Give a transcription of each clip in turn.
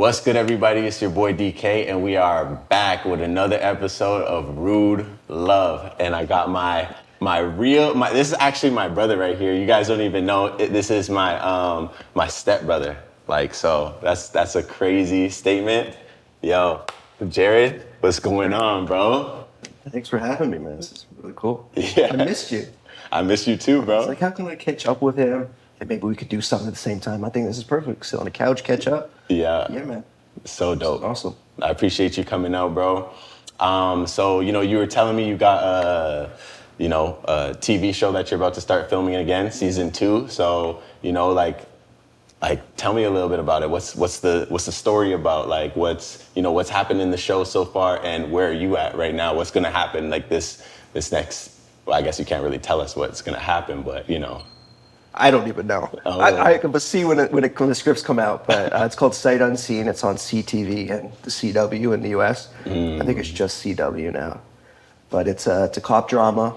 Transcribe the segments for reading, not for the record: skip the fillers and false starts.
What's good, everybody? It's your boy Dkay, and we are back with another episode of Rude Love. And I got this is actually my brother right here. You guys don't even know this is my my stepbrother. So that's a crazy statement. Yo, Jarod, what's going on, bro? Thanks for having me, man. This is really cool. Yeah. I missed you. I miss you too, bro. It's like, how can I catch up with him? And maybe we could do something at the same time. I think this is perfect. Sit on the couch, catch up. Yeah. Yeah, man. So dope. Awesome. I appreciate you coming out, bro. So, you were telling me you got a TV show that you're about to start filming again, season 2. So, tell me a little bit about it. What's the story about? Like, what's happened in the show so far, and where are you at right now? What's gonna happen this next? Well, I guess you can't really tell us what's gonna happen, but I don't even know. Oh. I can see when the scripts come out, but it's called Sight Unseen. It's on CTV and the CW in the US. I think it's just CW now. But it's a cop drama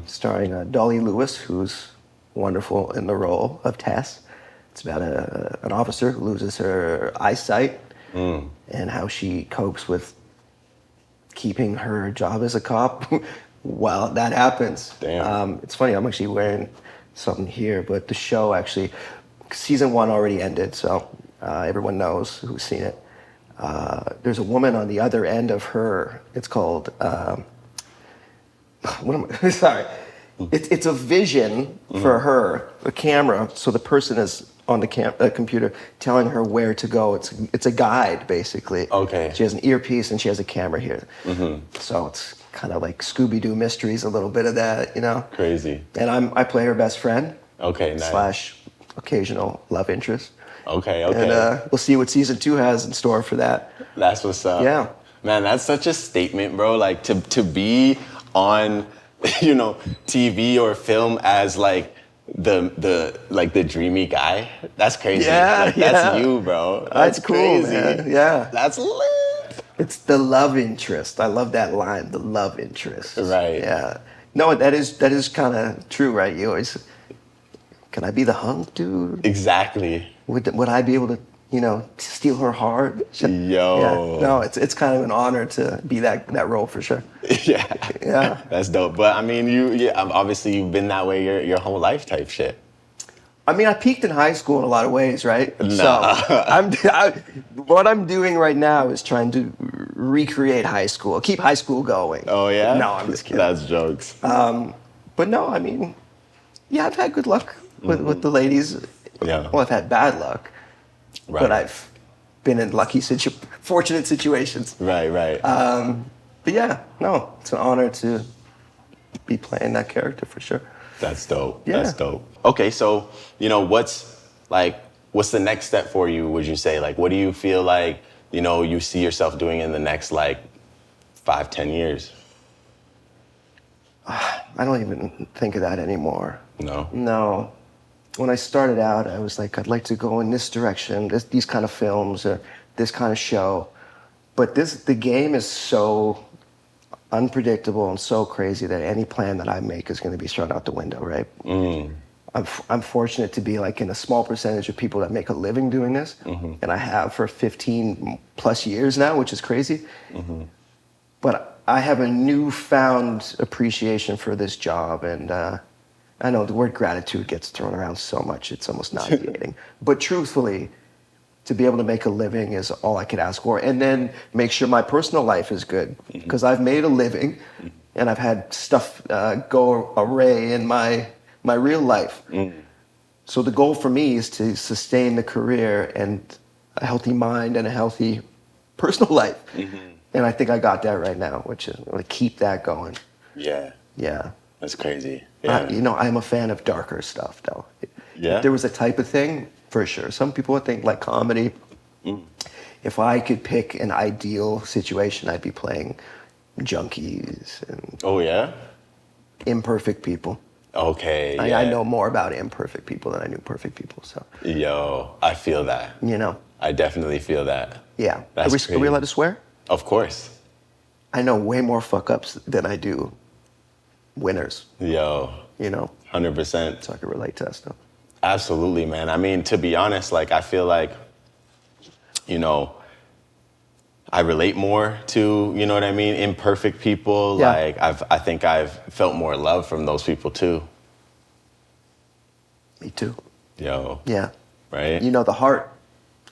starring Dolly Lewis, who's wonderful in the role of Tess. It's about an officer who loses her eyesight and how she copes with keeping her job as a cop while that happens. Damn. It's funny, I'm actually wearing something here, but the show actually, season 1 already ended, so everyone knows who's seen it. There's a woman on the other end of her. It's called, sorry. It's a vision for her, a camera, so the person is on the computer telling her where to go. It's a guide, basically. Okay. She has an earpiece and she has a camera here. So it's kind of like Scooby-Doo Mysteries, a little bit of that, Crazy. And I play her best friend. Okay, nice. / occasional love interest. Okay. And we'll see what season 2 has in store for that. That's what's up. Yeah. Man, that's such a statement, bro. Like to be on, TV or film as the dreamy guy. That's crazy. Yeah, That's you, bro. That's cool, crazy. man. Yeah. That's lit. It's the love interest. I love that line, the love interest. Right. Yeah. No, that is kind of true, right? You always, can I be the hunk dude? Exactly. Would I be able to, steal her heart? Yo. Yeah. No, it's kind of an honor to be that role for sure. Yeah. Yeah. That's dope. But I mean, obviously you've been that way your whole life type shit. I mean, I peaked in high school in a lot of ways, right? Nah. So what I'm doing right now is trying to recreate high school, keep high school going. Oh, yeah? No, I'm just kidding. That's jokes. But no, I mean, yeah, I've had good luck with the ladies. Yeah. Well, I've had bad luck, Right. but I've been in fortunate situations. Right. But yeah, no, it's an honor to be playing that character for sure. That's dope. Yeah. That's dope. Okay, so, what's the next step for you, would you say? Like, what do you feel like, you see yourself doing in the next, 5-10 years? I don't even think of that anymore. No? No. When I started out, I was like, I'd like to go in this direction, these kind of films, or this kind of show. But the game is so unpredictable and so crazy that any plan that I make is going to be thrown out the window, right? I'm fortunate to be in a small percentage of people that make a living doing this, and I have for 15 plus years now, which is crazy. But I have a newfound appreciation for this job, and I know the word gratitude gets thrown around so much, it's almost nauseating. But truthfully, to be able to make a living is all I could ask for. And then make sure my personal life is good. Because I've made a living, and I've had stuff go array in my real life. So the goal for me is to sustain the career and a healthy mind and a healthy personal life. And I think I got that right now, which is keep that going. Yeah. Yeah. That's crazy. Yeah. I'm a fan of darker stuff, though. Yeah? If there was a type of thing, for sure. Some people would think comedy. If I could pick an ideal situation, I'd be playing junkies and Oh, yeah? imperfect people. Okay, yeah. I know more about imperfect people than I knew perfect people, so. Yo, I feel that. I definitely feel that. Yeah. That's Are we allowed to swear? Of course. I know way more fuck-ups than I do winners. Yo. 100%. So I can relate to that stuff. Absolutely, man. I mean, to be honest, I feel like you know, I relate more to, you know what I mean, imperfect people. Yeah. Like I think I've felt more love from those people too. Me too. Yo. Yeah. Right? You know the heart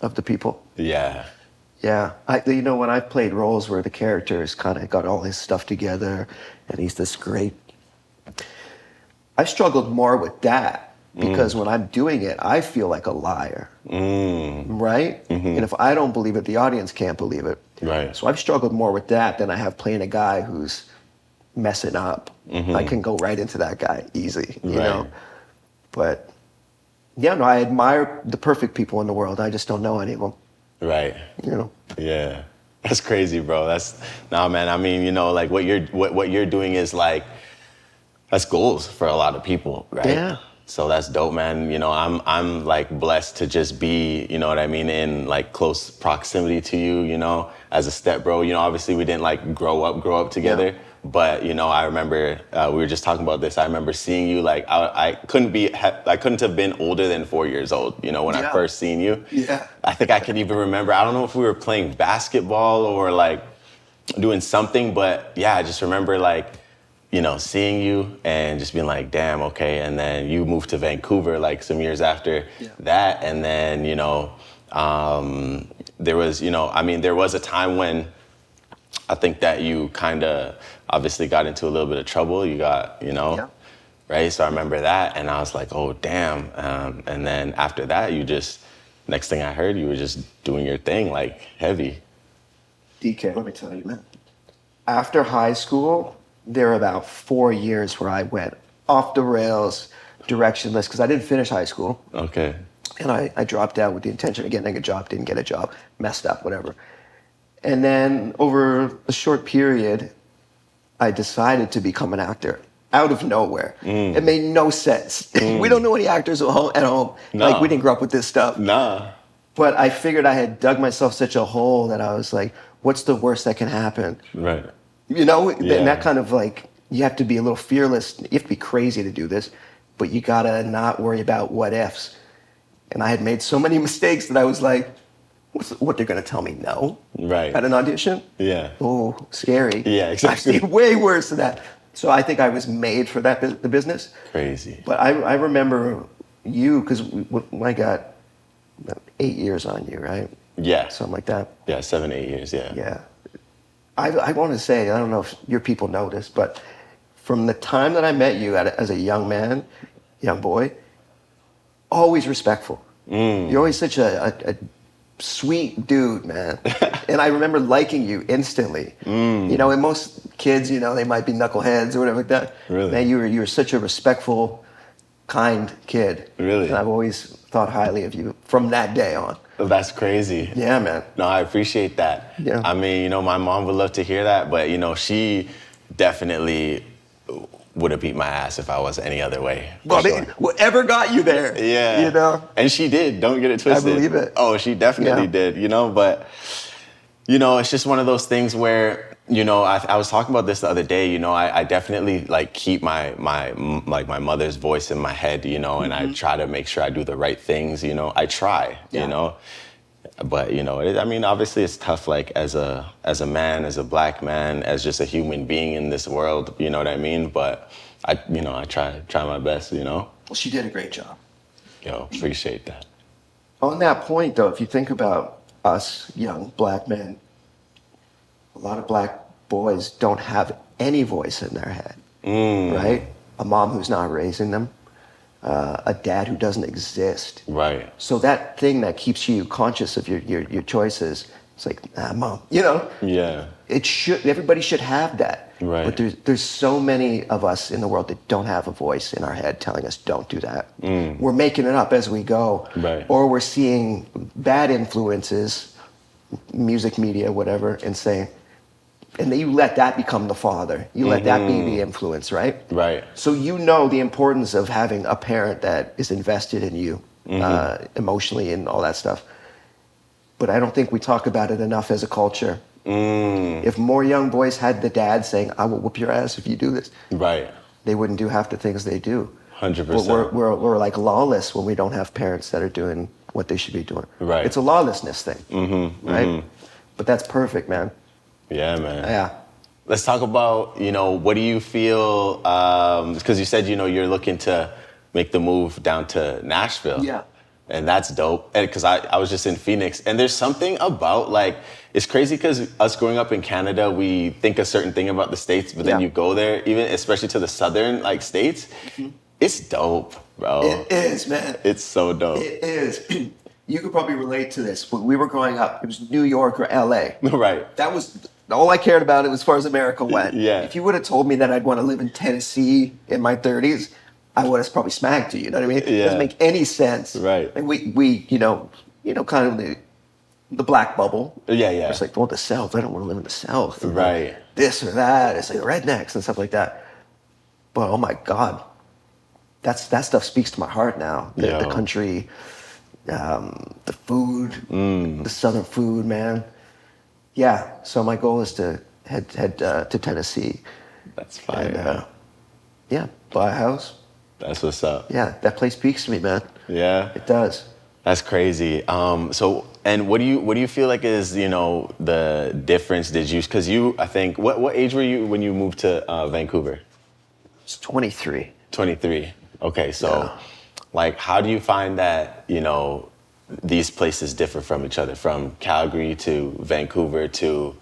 of the people. Yeah. Yeah. When I played roles where the character is kind of got all his stuff together and he's this great, I struggled more with that because when I'm doing it, I feel like a liar. Right? And if I don't believe it, the audience can't believe it. Right. So I've struggled more with that than I have playing a guy who's messing up. I can go right into that guy easy, you know? But yeah, no, I admire the perfect people in the world. I just don't know any of them. Right. You know? Yeah. That's crazy, bro. Nah, man. I mean, you know, like what you're doing is like, that's goals for a lot of people, right? Yeah. So that's dope, man. You know, I'm like blessed to just be, you know what I mean, in like close proximity to you, you know, as a step bro. You know, obviously we didn't like grow up together, but you know, I remember we were just talking about this. I remember seeing you like I couldn't have been older than 4 years old, you know, when I first seen you. Yeah. I think I can even remember. I don't know if we were playing basketball or like doing something, but yeah, I just remember like, you know, seeing you and just being like, damn, okay. And then you moved to Vancouver like some years after that. And then, you know, there was a time when I think that you kind of obviously got into a little bit of trouble. You got, you know, right? So I remember that and I was like, oh, damn. And then after that, next thing I heard, you were just doing your thing like heavy. DK, let me tell you, man. After high school, there were about 4 years where I went off the rails, directionless, because I didn't finish high school. Okay. And I dropped out with the intention of getting a job, didn't get a job, messed up, whatever. And then over a short period, I decided to become an actor out of nowhere. It made no sense. We don't know any actors at home. Nah. Like, we didn't grow up with this stuff. Nah. But I figured I had dug myself such a hole that I was like, what's the worst that can happen? Right. You know, Yeah. and that kind of like, you have to be a little fearless. You have to be crazy to do this, but you gotta not worry about what ifs. And I had made so many mistakes that I was like, what, they're gonna tell me no? Right. At an audition? Yeah. Oh, scary. Yeah, exactly. I've seen way worse than that. So I think I was made for the business. Crazy. But I remember you, because I got about 8 years on you, right? Yeah. Something like that. Yeah, 7, 8 years, yeah. Yeah. I want to say, I don't know if your people know this, but from the time that I met you as a young man, young boy, always respectful. You're always such a sweet dude, man. And I remember liking you instantly. You know, and most kids, you know, they might be knuckleheads or whatever like that. Really? Man, you were such a respectful, kind kid. Really? And I've always thought highly of you from that day on. That's crazy. Yeah, man. No, I appreciate that. Yeah. I mean, you know, my mom would love to hear that, but, you know, she definitely would have beat my ass if I was any other way. Well, sure. whatever got you there. Yeah. You know? And she did. Don't get it twisted. I believe it. Oh, she definitely did, you know? But, you know, it's just one of those things where, you know, I was talking about this the other day, you know, I definitely like keep my mother's voice in my head, you know, and I try to make sure I do the right things, you know. I try, you know. But, you know, I mean, obviously it's tough, like as a man, as a black man, as just a human being in this world, you know what I mean? But I try my best, you know. Well, she did a great job. Yo, appreciate that. On that point, though, if you think about us young black men, a lot of black boys don't have any voice in their head, right? A mom who's not raising them, a dad who doesn't exist. Right. So that thing that keeps you conscious of your choices, it's like, mom, you know? Yeah. Everybody should have that. Right. But there's so many of us in the world that don't have a voice in our head telling us don't do that. We're making it up as we go. Right. Or we're seeing bad influences, music, media, whatever, and saying, and then you let that become the father. You let that be the influence, right? Right. So you know the importance of having a parent that is invested in you emotionally and all that stuff. But I don't think we talk about it enough as a culture. If more young boys had the dad saying, I will whoop your ass if you do this, Right. they wouldn't do half the things they do. But 100%. we're like lawless when we don't have parents that are doing what they should be doing. Right. It's a lawlessness thing, right? But that's perfect, man. Yeah, man. Yeah. Let's talk about, what do you feel, because you said, you're looking to make the move down to Nashville. Yeah. And that's dope. And because I was just in Phoenix, and there's something about like, it's crazy because us growing up in Canada, we think a certain thing about the States, but then Yeah. you go there, even especially to the southern like states, it's dope, bro. It is, man. It's so dope. It is. You could probably relate to this. When we were growing up, it was New York or LA. Right. That was all I cared about as far as America went. Yeah. If you would have told me that I'd want to live in Tennessee in my 30s, I would have probably smacked you. You know what I mean? It Yeah. doesn't make any sense. Right. And we kind of the black bubble. Yeah, yeah. It's like, well, the South. I don't want to live in the South. And Right. This or that. It's like rednecks and stuff like that. But oh my God, that stuff speaks to my head now. The Yo. country, the food, the Southern food, man. Yeah. So my goal is to head to Tennessee That's fire. and buy a house. That's what's up. Yeah, that place speaks to me, man. Yeah. It does. That's crazy. And what do you feel like is, the difference because I think, what age were you when you moved to Vancouver? It's 23. 23. Okay. So Yeah. like, how do you find that, these places differ from each other, from Calgary to Vancouver to,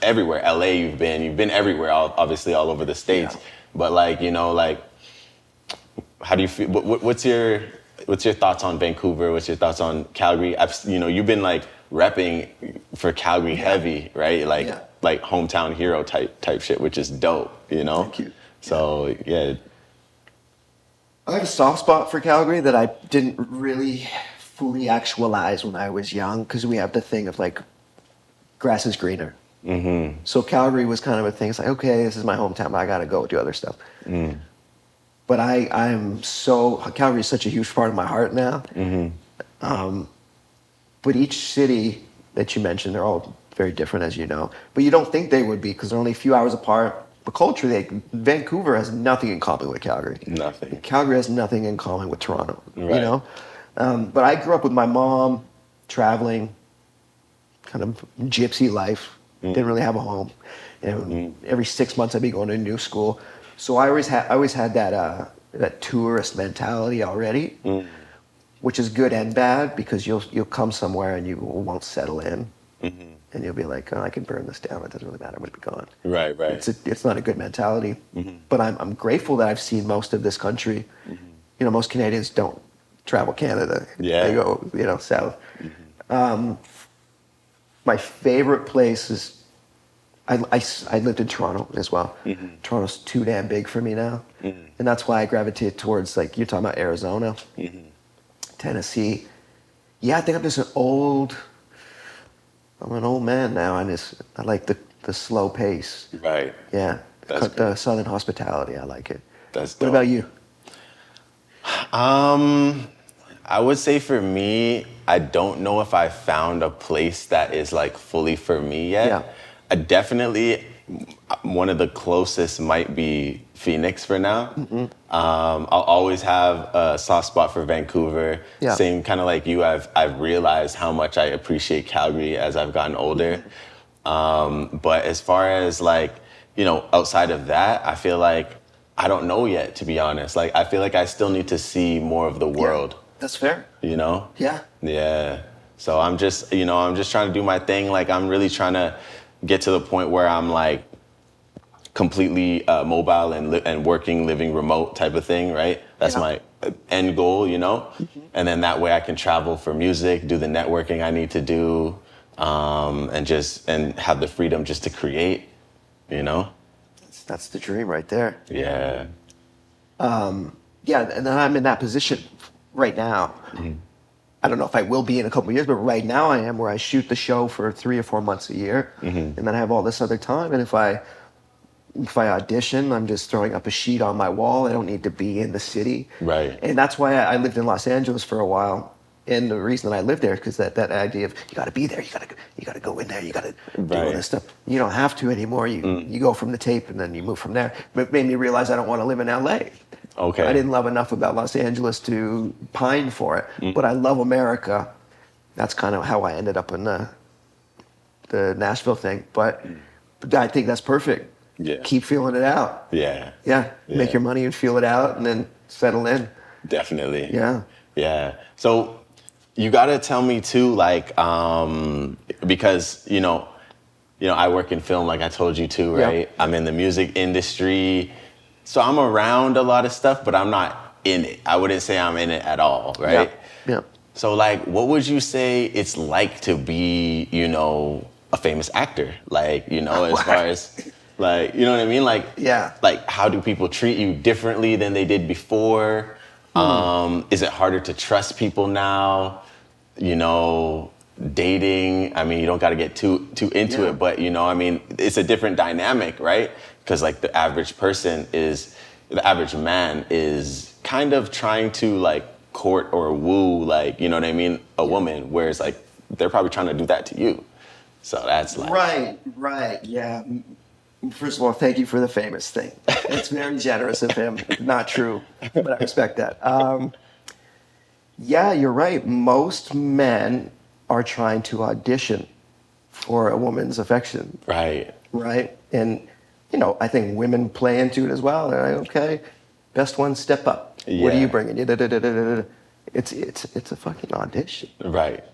everywhere. LA, you've been everywhere, obviously all over the States. Yeah. But like, how do you feel? What's your thoughts on Vancouver? What's your thoughts on Calgary? You've been like repping for Calgary heavy, right? Like Yeah. like hometown hero type shit, which is dope, Thank you. So yeah. I have a soft spot for Calgary that I didn't really fully actualize when I was young because we have the thing of like grass is greener. Mm-hmm. So Calgary was kind of a thing. It's like, okay, this is my hometown, but I got to go do other stuff. But Calgary is such a huge part of my heart now. But each city that you mentioned, they're all very different, as you know. But you don't think they would be because they're only a few hours apart. But culturally, Vancouver has nothing in common with Calgary. Nothing. Calgary has nothing in common with Toronto, Right. But I grew up with my mom traveling, kind of gypsy life. Didn't really have a home. And every 6 months I'd be going to a new school. So I always had that tourist mentality already, which is good and bad because you'll come somewhere and you won't settle in. And you'll be like, oh, I can burn this down. It doesn't really matter. I'm going to be gone. Right. It's not a good mentality. But I'm grateful that I've seen most of this country. Most Canadians don't travel Canada. Yeah. They go, south. My favorite place is, I lived in Toronto as well. Toronto's too damn big for me now. And that's why I gravitate towards, like, you're talking about Arizona, Tennessee. Yeah, I think I'm an old man now. I like the slow pace. Right. Yeah. That's The Southern hospitality, I like it. That's What dope. about you? I would say for me, I don't know if I found a place that is like fully for me yet. Yeah. I definitely, one of the closest might be Phoenix for now. I'll always have a soft spot for Vancouver. Yeah. Same kind of like you, I've realized how much I appreciate Calgary as I've gotten older. But as far as like, outside of that, I feel like I don't know yet, to be honest. Like, I feel like I still need to see more of the world, That's fair. Yeah. Yeah. So I'm just trying to do my thing. Like, I'm really trying to get to the point where I'm like completely mobile and working, living remote type of thing, right? That's my end goal, And then that way I can travel for music, do the networking I need to do, and have the freedom just to create, That's the dream right there. Yeah. Yeah, and then I'm in that position right now. I don't know if I will be in a couple of years, but right now I am, where I shoot the show for 3 or 4 months a year, and then I have all this other time. And if I audition, I'm just throwing up a sheet on my wall. I don't need to be in the city. Right. And that's why I lived in Los Angeles for a while. And the reason that I lived there is because that idea of you got to be there, you got to go in there, you got to do all this stuff. You don't have to anymore. You go from the tape and then you move from there. But it made me realize I don't want to live in LA. Okay. I didn't love enough about Los Angeles to pine for it, but I love America. That's kind of how I ended up in the Nashville thing. But I think that's perfect. Yeah. Keep feeling it out. Yeah. Yeah. Make your money and feel it out, and then settle in. Definitely. Yeah. Yeah. So you gotta tell me too, like, because I work in film, like I told you too, Yeah. right? I'm in the music industry, so I'm around a lot of stuff, but I'm not in it. I wouldn't say I'm in it at all, right? Yeah. So, like, what would you say it's like to be, a famous actor? Like, as far as, like, you know what I mean? Like, Yeah. like, how do people treat you differently than they did before? Is it harder to trust people now? Dating. I mean, you don't got to get too into it, but I mean, it's a different dynamic, right? Because like the average man is kind of trying to like court or woo, like, you know what I mean, a woman, whereas like they're probably trying to do that to you. So that's like Right, yeah. First of all, thank you for the famous thing. It's very generous of him. Not true, but I respect that. Yeah, you're right. Most men are trying to audition for a woman's affection, right. And I think women play into it as well. They're like, okay, best one, step up. What are Yeah. you bringing? It's a fucking audition. Right.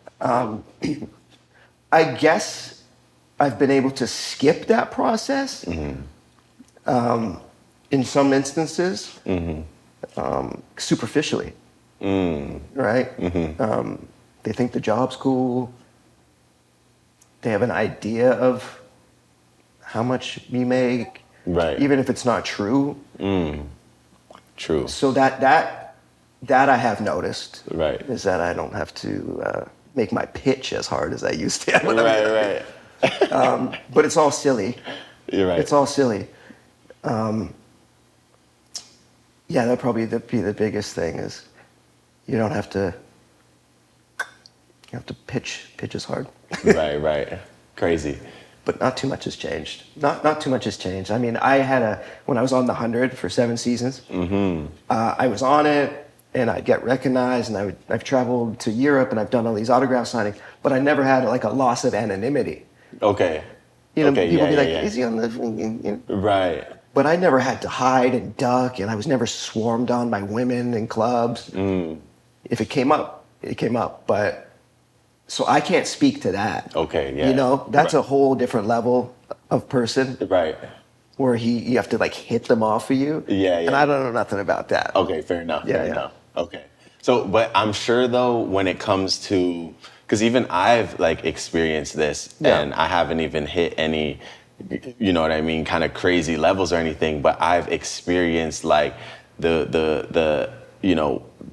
I guess I've been able to skip that process in some instances, superficially, right? They think the job's cool. They have an idea of how much you make, Right. even if it's not true. True. So that I have noticed, Right. is that I don't have to make my pitch as hard as I used to. Right. But it's all silly. You're right. It's all silly. Yeah, that'd probably be the biggest thing is you don't have to. You have to pitch as hard. Right. Crazy. But not too much has changed. Not too much has changed. I mean, when I was on the 100 for 7 seasons, I was on it, and I'd get recognized, and I've traveled to Europe, and I've done all these autograph signings, but I never had like a loss of anonymity. Okay. People yeah, be like, yeah. is he on the... Right. But I never had to hide and duck, and I was never swarmed on by women in clubs. If it came up, it came up. But so I can't speak to that. Okay, yeah. That's a whole different level of person. Right. Where you have to like hit them off for you. Yeah. And I don't know nothing about that. Okay, fair enough. Yeah, Fair yeah. enough. Okay. So, but I'm sure though, when it comes to, because even I've like experienced this, and I haven't even hit any, you know what I mean, kind of crazy levels or anything, but I've experienced like the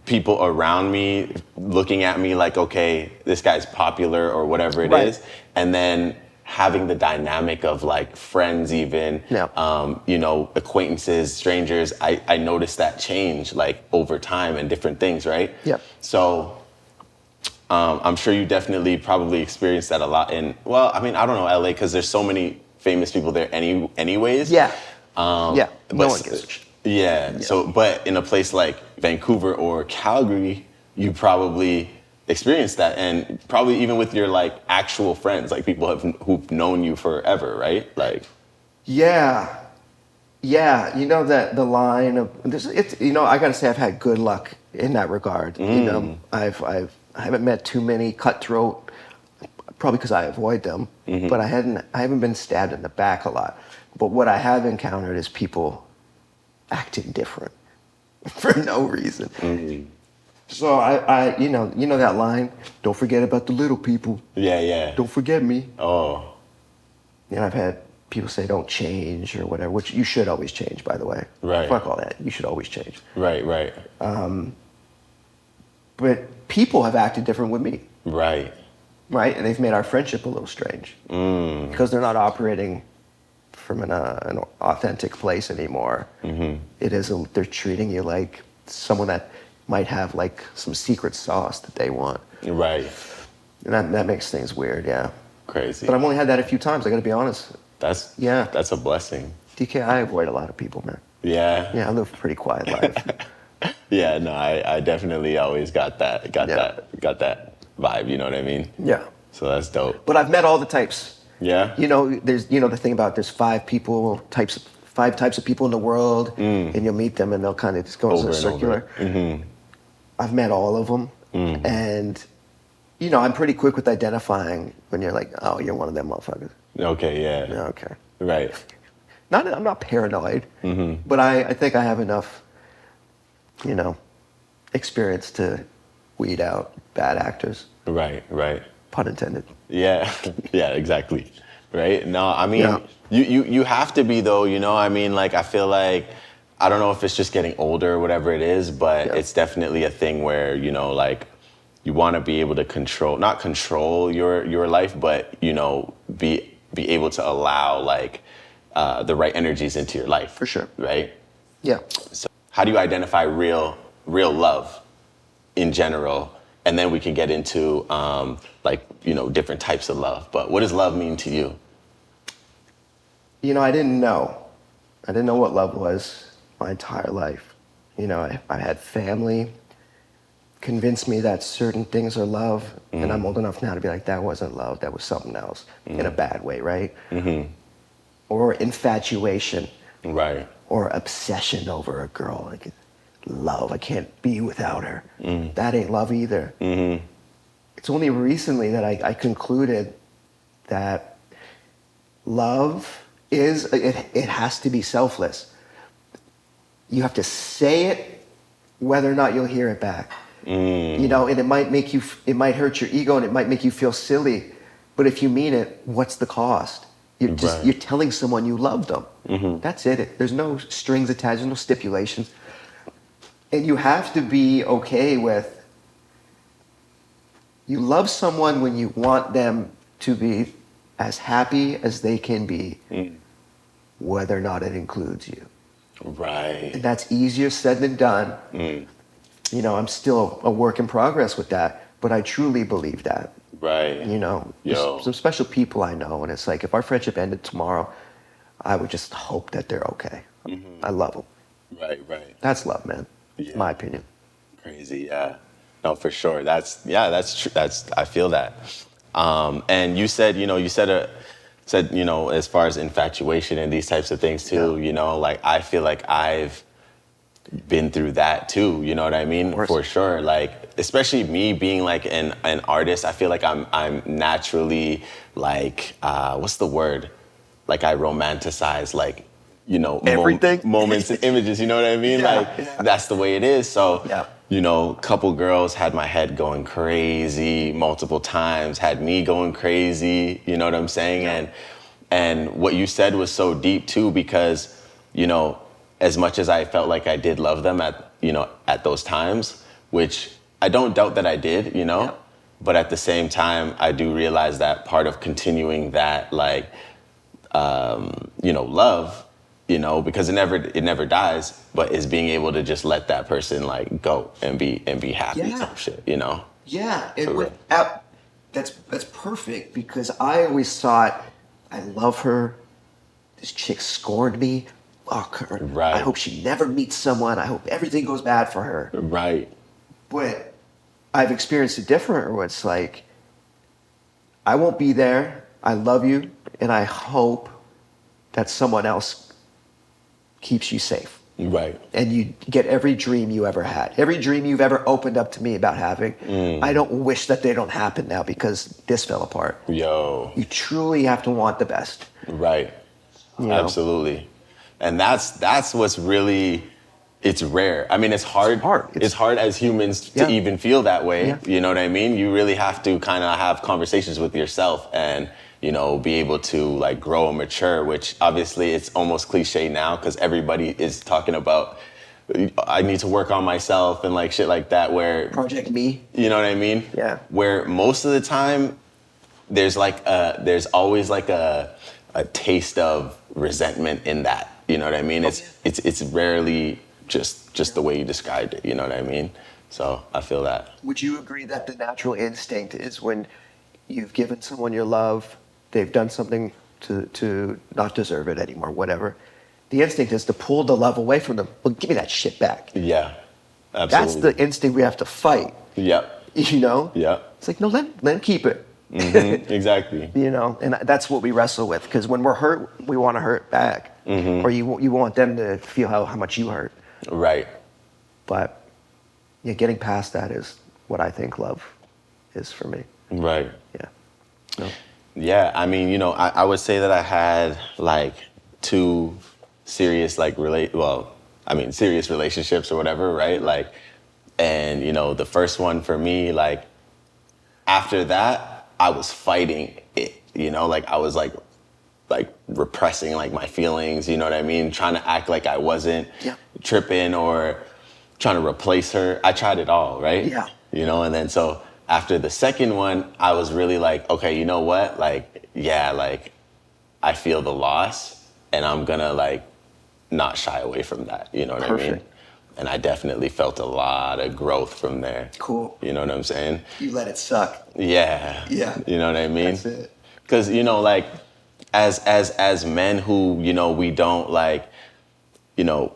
people around me looking at me like, okay, this guy's popular or whatever it is, and then having the dynamic of like friends even, acquaintances, strangers, I noticed that change like over time and different things, right? Yep. So I'm sure you definitely probably experienced that a lot I don't know LA because there's so many famous people there anyways. Yeah. But No one gives a shit. Yeah. So, but in a place like Vancouver or Calgary, you probably experienced that, and probably even with your like actual friends, like people who've known you forever, right? Like. Yeah. That the line of I gotta say I've had good luck in that regard. I haven't met too many cutthroat, probably because I avoid them. But I haven't been stabbed in the back a lot. But what I have encountered is people acting different for no reason. So I that line, don't forget about the little people. Yeah. Don't forget me. Oh. I've had people say don't change or whatever, which you should always change, by the way. Right. Fuck all that. You should always change. Right. But people have acted different with me. Right. And they've made our friendship a little strange. Because they're not operating from an authentic place anymore. They're treating you like someone that might have like some secret sauce that they want. Right. And that makes things weird, yeah. Crazy. But I've only had that a few times, I gotta be honest. That's a blessing. DK, I avoid a lot of people, man. Yeah. Yeah, I live a pretty quiet life. Yeah, no, I definitely always got that, Yeah. got that vibe, you know what I mean? Yeah. So that's dope. But I've met all the types. Yeah? You know, there's the thing about there's five types of people in the world, and you'll meet them and they'll kind of just go into a Over and over. circular. I've met all of them, and I'm pretty quick with identifying when you're like, oh, you're one of them motherfuckers. Okay, yeah. Yeah, okay. Right. I'm not paranoid, but I think I have enough, experience to weed out bad actors. Right, right. Pun intended. Yeah, yeah, exactly. Right? No, I mean, Yeah. you have to be though, I mean, like I feel like I don't know if it's just getting older or whatever it is, but Yeah. it's definitely a thing where, like you want to be able to not control your life, but be able to allow like the right energies into your life. For sure. Right? Yeah. So how do you identify real love in general? And then we can get into different types of love. But what does love mean to you? I didn't know. I didn't know what love was my entire life. I had family convince me that certain things are love, and I'm old enough now to be like, that wasn't love, that was something else, in a bad way, right? Or infatuation. Right. Or obsession over a girl. Like, love, I can't be without her. That ain't love either. It's only recently that I concluded that love it has to be selfless. You have to say it whether or not you'll hear it back. And it might hurt your ego and it might make you feel silly, but if you mean it, what's the cost? You're telling someone you love them. That's it. There's no strings attached, there's no stipulations. And you have to be okay with, you love someone when you want them to be as happy as they can be, whether or not it includes you. Right. And that's easier said than done. I'm still a work in progress with that, but I truly believe that. Right. There's some special people I know, and it's like, if our friendship ended tomorrow, I would just hope that they're okay. I love them. Right, right. That's love, man. Yeah. My opinion. Crazy, yeah. No, for sure. That's true. I feel that. And you said, as far as infatuation and these types of things too, like I feel like I've been through that too, you know what I mean? For sure. Like, especially me being like an artist, I feel like I'm naturally like, what's the word? Like I romanticize like, everything. Moments and images, you know what I mean? That's the way it is. So, a couple girls had my head going crazy multiple times, had me going crazy, you know what I'm saying? Yeah. And what you said was so deep too, because, as much as I felt like I did love them at those times, which I don't doubt that I did, but at the same time, I do realize that part of continuing that, like, love, because it never dies, but is being able to just let that person like go and be happy type shit, Yeah, real. that's perfect, because I always thought, I love her. This chick scorned me. Fuck her. Right. I hope she never meets someone. I hope everything goes bad for her. Right. But I've experienced it different, where it's like, I won't be there. I love you, and I hope that someone else keeps you safe. Right. And you get every dream you ever had. Every dream you've ever opened up to me about having. I don't wish that they don't happen now because this fell apart. Yo. You truly have to want the best. Right. You know? Absolutely. And that's what's really, it's rare. I mean, it's hard. It's hard as humans to even feel that way. Yeah. You know what I mean? You really have to kind of have conversations with yourself and, be able to like grow and mature, which obviously it's almost cliche now because everybody is talking about, I need to work on myself and like shit like that, where Project Me. You know what I mean? Yeah. Where most of the time there's always like a taste of resentment in that. You know what I mean? It's rarely just the way you described it. You know what I mean? So I feel that. Would you agree that the natural instinct is when you've given someone your love, they've done something to not deserve it anymore, whatever, the instinct is to pull the love away from them. Well, give me that shit back. Yeah, That's absolutely. the instinct we have to fight. Yep. You know? Yeah. It's like, no, let him keep it. Exactly. You know, and that's what we wrestle with. Because when we're hurt, we want to hurt back, or you want them to feel how much you hurt. Right. But yeah, getting past that is what I think love is for me. Right. Yeah. No. Yeah, I mean, you know, I would say that I had like two serious serious relationships or whatever, right? Like, and you know, the first one for me, like, after that, I was fighting it, you know, like I was like repressing like my feelings, you know what I mean? Trying to act like I wasn't tripping or trying to replace her. I tried it all, right? Yeah. You know, and then so after the second one, I was really like, okay, you know what? Like, yeah, like I feel the loss and I'm gonna like not shy away from that. You know what I mean? Perfect. And I definitely felt a lot of growth from there. Cool. You know what I'm saying? You let it suck. Yeah. Yeah. You know what I mean? That's it. Because, you know, like as men who, you know, we don't like, you know,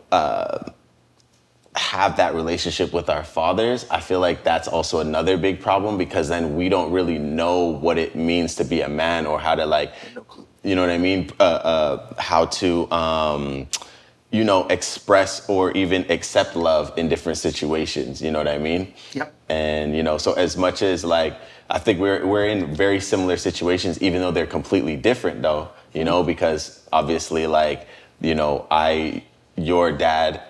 have that relationship with our fathers, I feel like that's also another big problem because then we don't really know what it means to be a man or how to like, you know what I mean? How to, you know, express or even accept love in different situations. You know what I mean? Yep. And, you know, so as much as like, I think we're in very similar situations, even though they're completely different though, you know, because obviously like, you know, your dad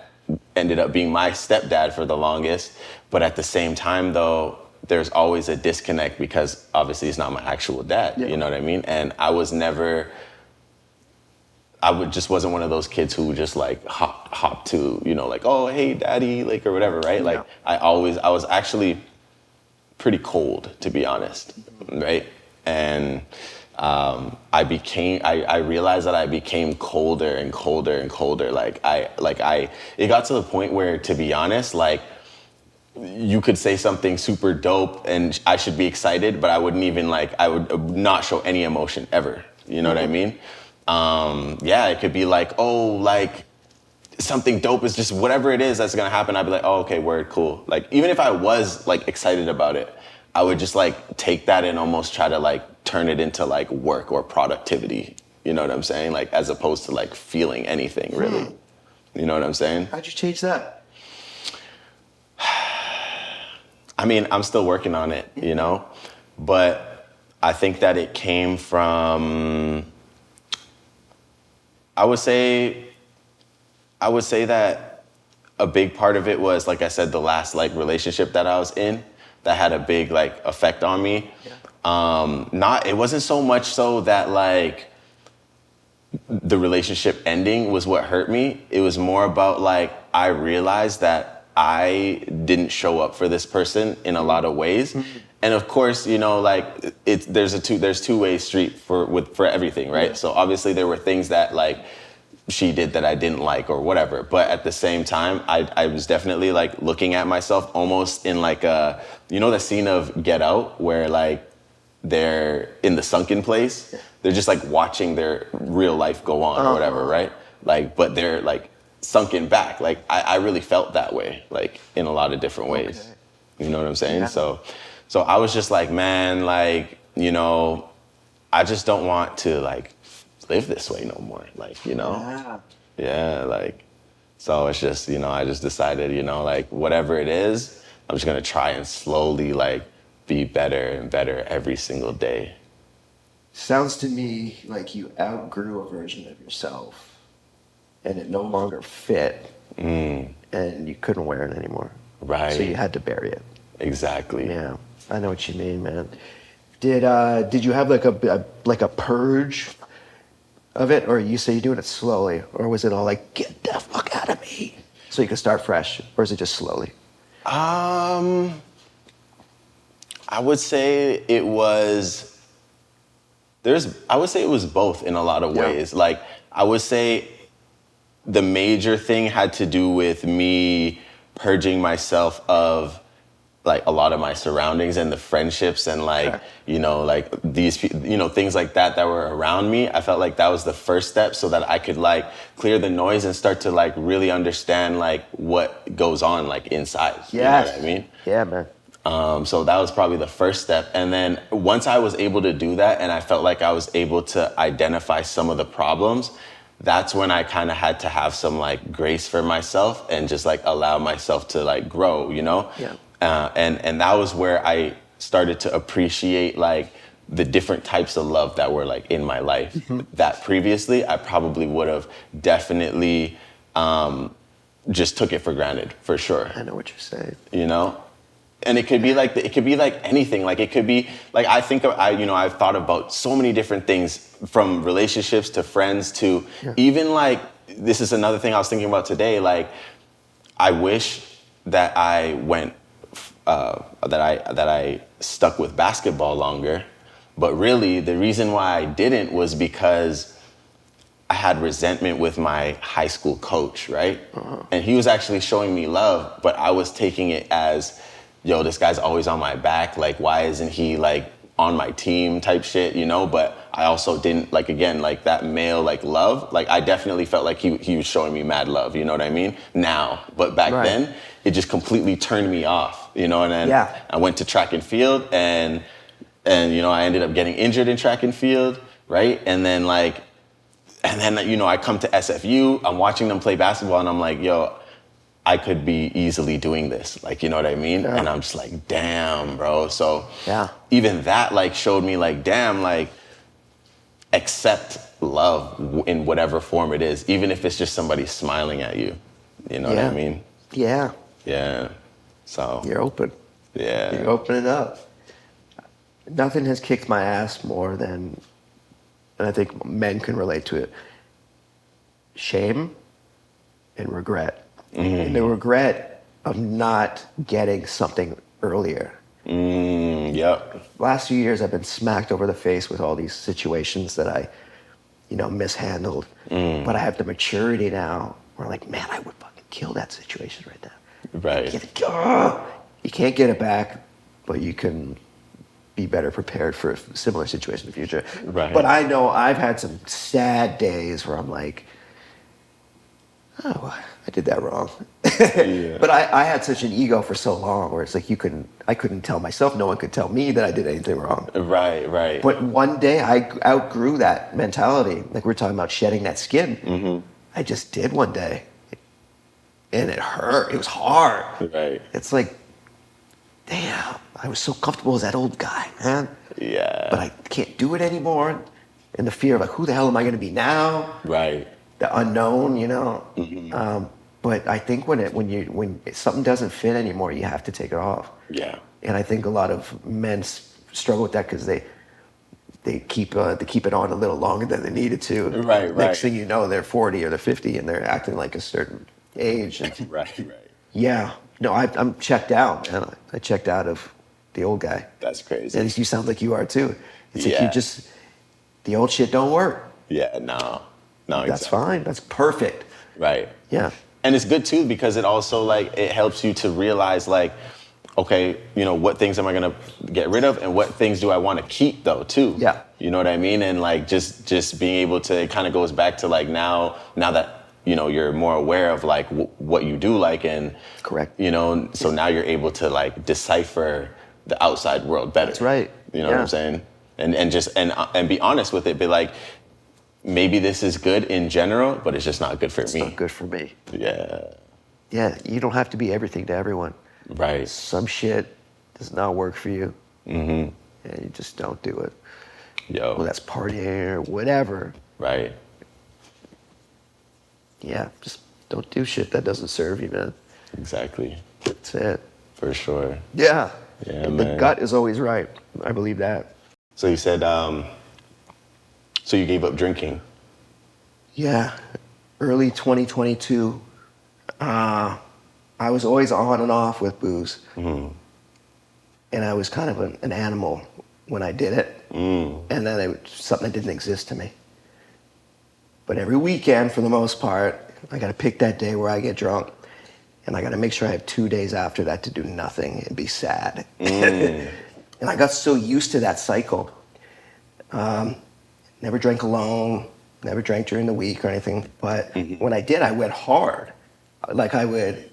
ended up being my stepdad for the longest. But at the same time though, there's always a disconnect because obviously it's not my actual dad, you know what I mean? And I just wasn't one of those kids who would just like hop to, you know, like, oh, hey, daddy, like, or whatever, right? Like, I was actually pretty cold, to be honest, right? And I realized that I became colder and colder and colder. It got to the point where, to be honest, like, you could say something super dope and I should be excited, but I wouldn't even like, I would not show any emotion ever. You know what I mean? Yeah, it could be like, oh, like something dope is just whatever it is that's gonna happen. I'd be like, oh, okay, word, cool. Like, even if I was like excited about it, I would just like take that and almost try to like turn it into like work or productivity. You know what I'm saying? Like, as opposed to like feeling anything really. You know what I'm saying? How'd you change that? I mean, I'm still working on it, you know, but I think that it came from, I would say that a big part of it was, like I said, the last like relationship that I was in that had a big like effect on me. It wasn't so much so that like the relationship ending was what hurt me. It was more about like, I realized that I didn't show up for this person in a lot of ways. And of course, you know, like there's two-way street for everything, right? Yeah. So obviously there were things that like she did that I didn't like or whatever. But at the same time, I was definitely like looking at myself almost in like you know, the scene of Get Out where like they're in the sunken place. They're just like watching their real life go on or whatever, right? Like, but they're like sunken back. Like I really felt that way, like in a lot of different ways. Okay. You know what I'm saying? Yeah. So I was just like, man, like, you know, I just don't want to like live this way no more. Like, you know, yeah, like, so it's just, you know, I just decided, you know, like whatever it is, I'm just gonna try and slowly like be better and better every single day. Sounds to me like you outgrew a version of yourself and it no longer fit and you couldn't wear it anymore. Right. So you had to bury it. Exactly. Yeah, I know what you mean, man. Did you have like a purge of it, or you say you're doing it slowly, or was it all like get the fuck out of me so you could start fresh, or is it just slowly? I would say it was. I would say it was both in a lot of ways. Like I would say the major thing had to do with me purging myself of like a lot of my surroundings and the friendships and like, you know, like you know, things like that were around me. I felt like that was the first step so that I could like clear the noise and start to like really understand like what goes on like inside. Yes. You know what I mean? Yeah, man. So that was probably the first step. And then once I was able to do that and I felt like I was able to identify some of the problems, that's when I kind of had to have some like grace for myself and just like allow myself to like grow, you know? Yeah. And that was where I started to appreciate like the different types of love that were like in my life. That previously I probably would have definitely just took it for granted, for sure. I know what you're saying. You know? And it could be like anything. Like it could be like I've thought about so many different things, from relationships to friends to even like, this is another thing I was thinking about today. Like I wish that I went that I stuck with basketball longer, but really the reason why I didn't was because I had resentment with my high school coach, right? And he was actually showing me love, but I was taking it as, yo, this guy's always on my back. Like, why isn't he like on my team type shit, you know? But I also didn't, like, again, like that male like love. Like I definitely felt like he was showing me mad love, you know what I mean? Now, but back then, it just completely turned me off, you know? And then I went to track and field and you know, I ended up getting injured in track and field, right? And then you know, I come to SFU, I'm watching them play basketball and I'm like, yo, I could be easily doing this. Like, you know what I mean? And I'm just like, damn, bro. So even that like showed me like, damn, like accept love in whatever form it is, even if it's just somebody smiling at you. You know what I mean? Yeah. Yeah. So. You're open. Yeah. You're opening up. Nothing has kicked my ass more than, and I think men can relate to it, shame and regret. And the regret of not getting something earlier. Yep. Last few years, I've been smacked over the face with all these situations that I, you know, mishandled. But I have the maturity now where, like, man, I would fucking kill that situation right now. Right. You can't get it back, but you can be better prepared for a similar situation in the future. Right. But I know I've had some sad days where I'm like, oh, I did that wrong. But I had such an ego for so long where it's like I couldn't tell myself, no one could tell me that I did anything wrong. Right. But one day I outgrew that mentality. Like we're talking about shedding that skin. I just did one day. And it hurt. It was hard. Right. It's like, damn, I was so comfortable as that old guy, man. Yeah. But I can't do it anymore. And the fear of like, who the hell am I going to be now? Right. The unknown, you know. But I think when something doesn't fit anymore, you have to take it off. Yeah. And I think a lot of men struggle with that because they keep it on a little longer than they needed to. Right. Next thing you know, they're 40 or they're 50 and they're acting like a certain age. And Right. yeah. No, I'm checked out, man. I checked out of the old guy. That's crazy. And you sound like you are too. It's like the old shit don't work. Yeah, no. That's fine. That's perfect. Right. Yeah. And it's good too because it also like it helps you to realize like, okay, you know, what things am I gonna get rid of and what things do I want to keep though too. Yeah. You know what I mean? And like just being able to, it kind of goes back to like now that you know you're more aware of like what you do like and correct. You know, so now you're able to like decipher the outside world better. That's right. You know what I'm saying? And be honest with it. Be like, maybe this is good in general, but it's just not good for me. It's not good for me. Yeah. Yeah, you don't have to be everything to everyone. Right. Some shit does not work for you. And you just don't do it. Yo. Well, that's partying or whatever. Right. Yeah, just don't do shit that doesn't serve you, man. Exactly. That's it. For sure. Yeah. Yeah, the gut is always right. I believe that. So you said, so you gave up drinking. Yeah. Early 2022. I was always on and off with booze. And I was kind of an animal when I did it. And then it was something that didn't exist to me. But every weekend, for the most part, I got to pick that day where I get drunk. and I got to make sure I have 2 days after that to do nothing and be sad. And I got so used to that cycle. Never drank alone, never drank during the week or anything. But when I did, I went hard. Like I would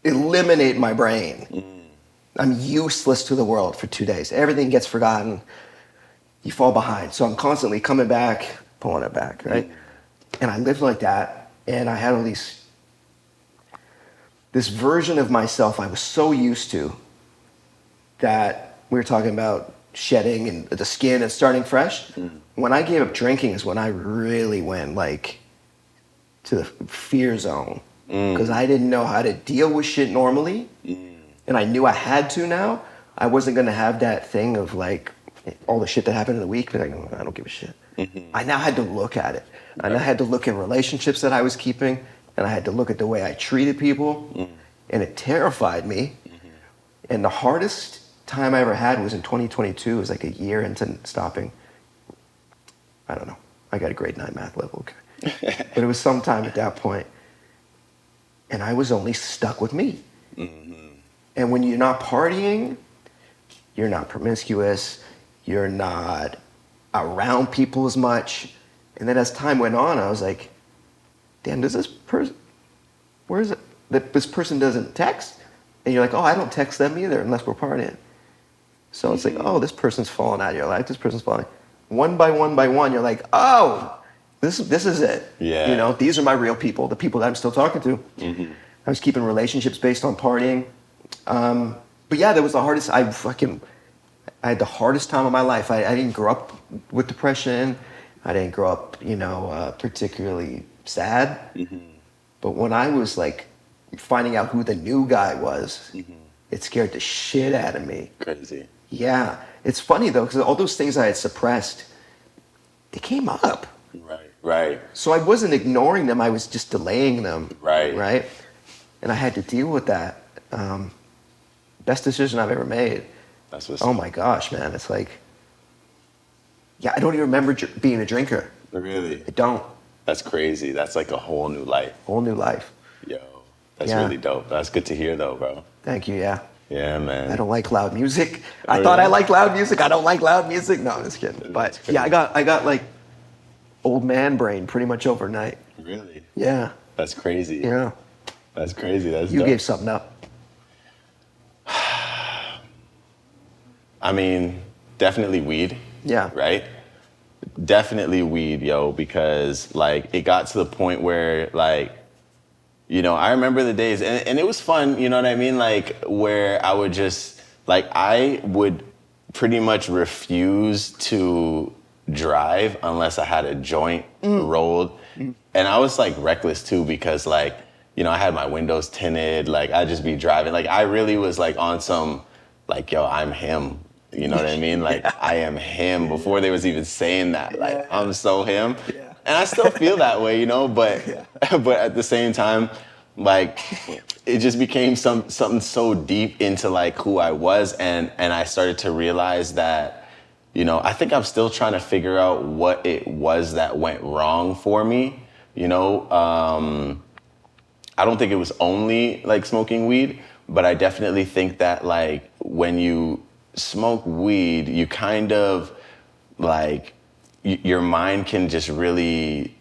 eliminate my brain. I'm useless to the world for 2 days. Everything gets forgotten. You fall behind. So I'm constantly coming back, pulling it back, right? And I lived like that. And I had all this version of myself I was so used to that we were talking about shedding and the skin and starting fresh. When I gave up drinking is when I really went like to the fear zone because I didn't know how to deal with shit normally. And I knew I had to now. I wasn't going to have that thing of like all the shit that happened in the week, but I don't give a shit. I now had to look at it. I now had to look at relationships that I was keeping, and I had to look at the way I treated people, and it terrified me. And the hardest time I ever had was in 2022. It was like a year into stopping. I don't know. I got a grade 9 math level, okay. But it was sometime at that point, and I was only stuck with me. And when you're not partying, you're not promiscuous, you're not around people as much. And then as time went on, I was like, damn, does this person, where is it that this person doesn't text? And you're like, oh, I don't text them either unless we're partying. So it's like, oh, this person's falling out of your life, this person's falling. One by one, you're like, oh, this is it. Yeah. You know, these are my real people, the people that I'm still talking to. I was keeping relationships based on partying. But yeah, that was the hardest. I had the hardest time of my life. I didn't grow up with depression. I didn't grow up, particularly sad. But when I was like finding out who the new guy was, it scared the shit out of me. Crazy. Yeah. It's funny though, because all those things I had suppressed, they came up. Right. So I wasn't ignoring them. I was just delaying them. Right. And I had to deal with that. Best decision I've ever made. That's what's Oh my gosh, man. It's like, yeah, I don't even remember being a drinker. Really? I don't. That's crazy. That's like a whole new life. Whole new life. Yo, that's really dope. That's good to hear though, bro. Thank you, yeah. Yeah, man. I don't like loud music. I thought I liked loud music. I don't like loud music. No, I'm just kidding. But yeah, I got like old man brain pretty much overnight. Really? Yeah. That's crazy. Yeah. That's crazy. That's You dope. gave something up. I mean, definitely weed. Yeah. Right? Definitely weed, yo, because like it got to the point where like, I remember the days and it was fun, you know what I mean? Like where I would just, like I would pretty much refuse to drive unless I had a joint rolled. And I was like reckless too because like, I had my windows tinted, like I'd just be driving. Like I really was like on some, like, yo, I'm him. You know what I mean? Like I am him before they was even saying that. Like I'm so him. Yeah. And I still feel that way, but but at the same time, like it just became something so deep into like who I was and I started to realize that, I think I'm still trying to figure out what it was that went wrong for me. I don't think it was only like smoking weed, but I definitely think that like when you smoke weed, you kind of like your mind can just really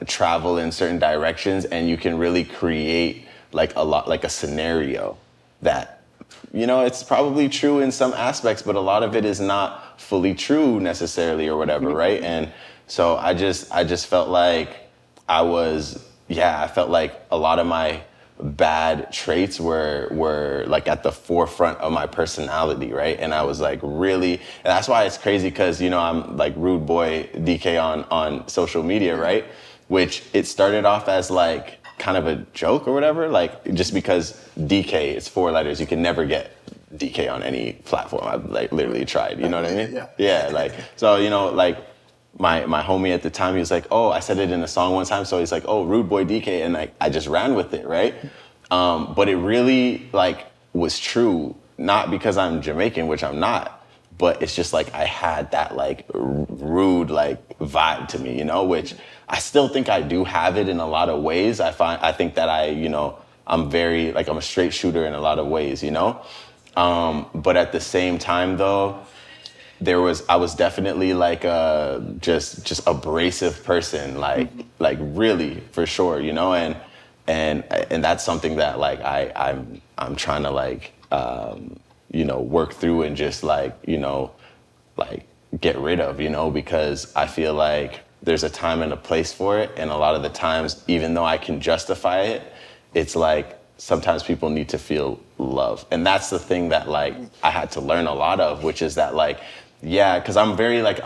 travel in certain directions and you can really create like a scenario that, it's probably true in some aspects, but a lot of it is not fully true necessarily or whatever, right? And so I just felt like I felt like a lot of my bad traits were like at the forefront of my personality, right? And I was like really, and that's why it's crazy because, I'm like Rude Boy Dkay on social media, right? Which it started off as like kind of a joke or whatever, like just because Dkay, it's 4 letters, you can never get Dkay on any platform. I've like literally tried, you know what I mean? Yeah, like, so, like, my homie at the time, he was like, oh, I said it in a song one time. So he's like, oh, Rude Boy Dkay. And I just ran with it, right? But it really like was true, not because I'm Jamaican, which I'm not, but it's just like I had that like rude like vibe to me, which I still think I do have it in a lot of ways. I think that I'm very, like, I'm a straight shooter in a lot of ways, you know? But at the same time though, I was definitely like a just abrasive person, like really, for sure, you know, and that's something that like I'm trying to like work through and just like like get rid of, because I feel like there's a time and a place for it, and a lot of the times, even though I can justify it, it's like sometimes people need to feel love, and that's the thing that like I had to learn a lot of, which is that like, yeah, because I'm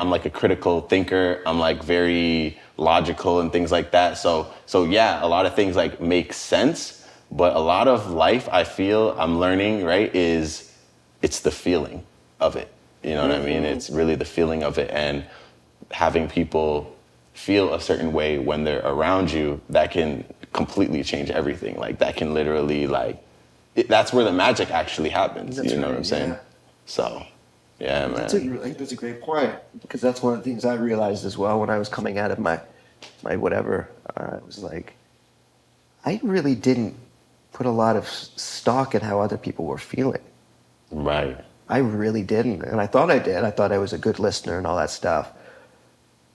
like a critical thinker, I'm like very logical and things like that, so yeah, a lot of things like make sense, but a lot of life, I feel I'm learning, right, it's the feeling of it. You know what I mean? It's really the feeling of it, and having people feel a certain way when they're around you, that can completely change everything. Like that can literally that's where the magic actually happens. That's, you know, right, what I'm saying? Yeah. So, yeah, man. That's a great point, because that's one of the things I realized as well when I was coming out of my whatever. I was like, I really didn't put a lot of stock in how other people were feeling. Right. I really didn't, and I thought I did. I thought I was a good listener and all that stuff.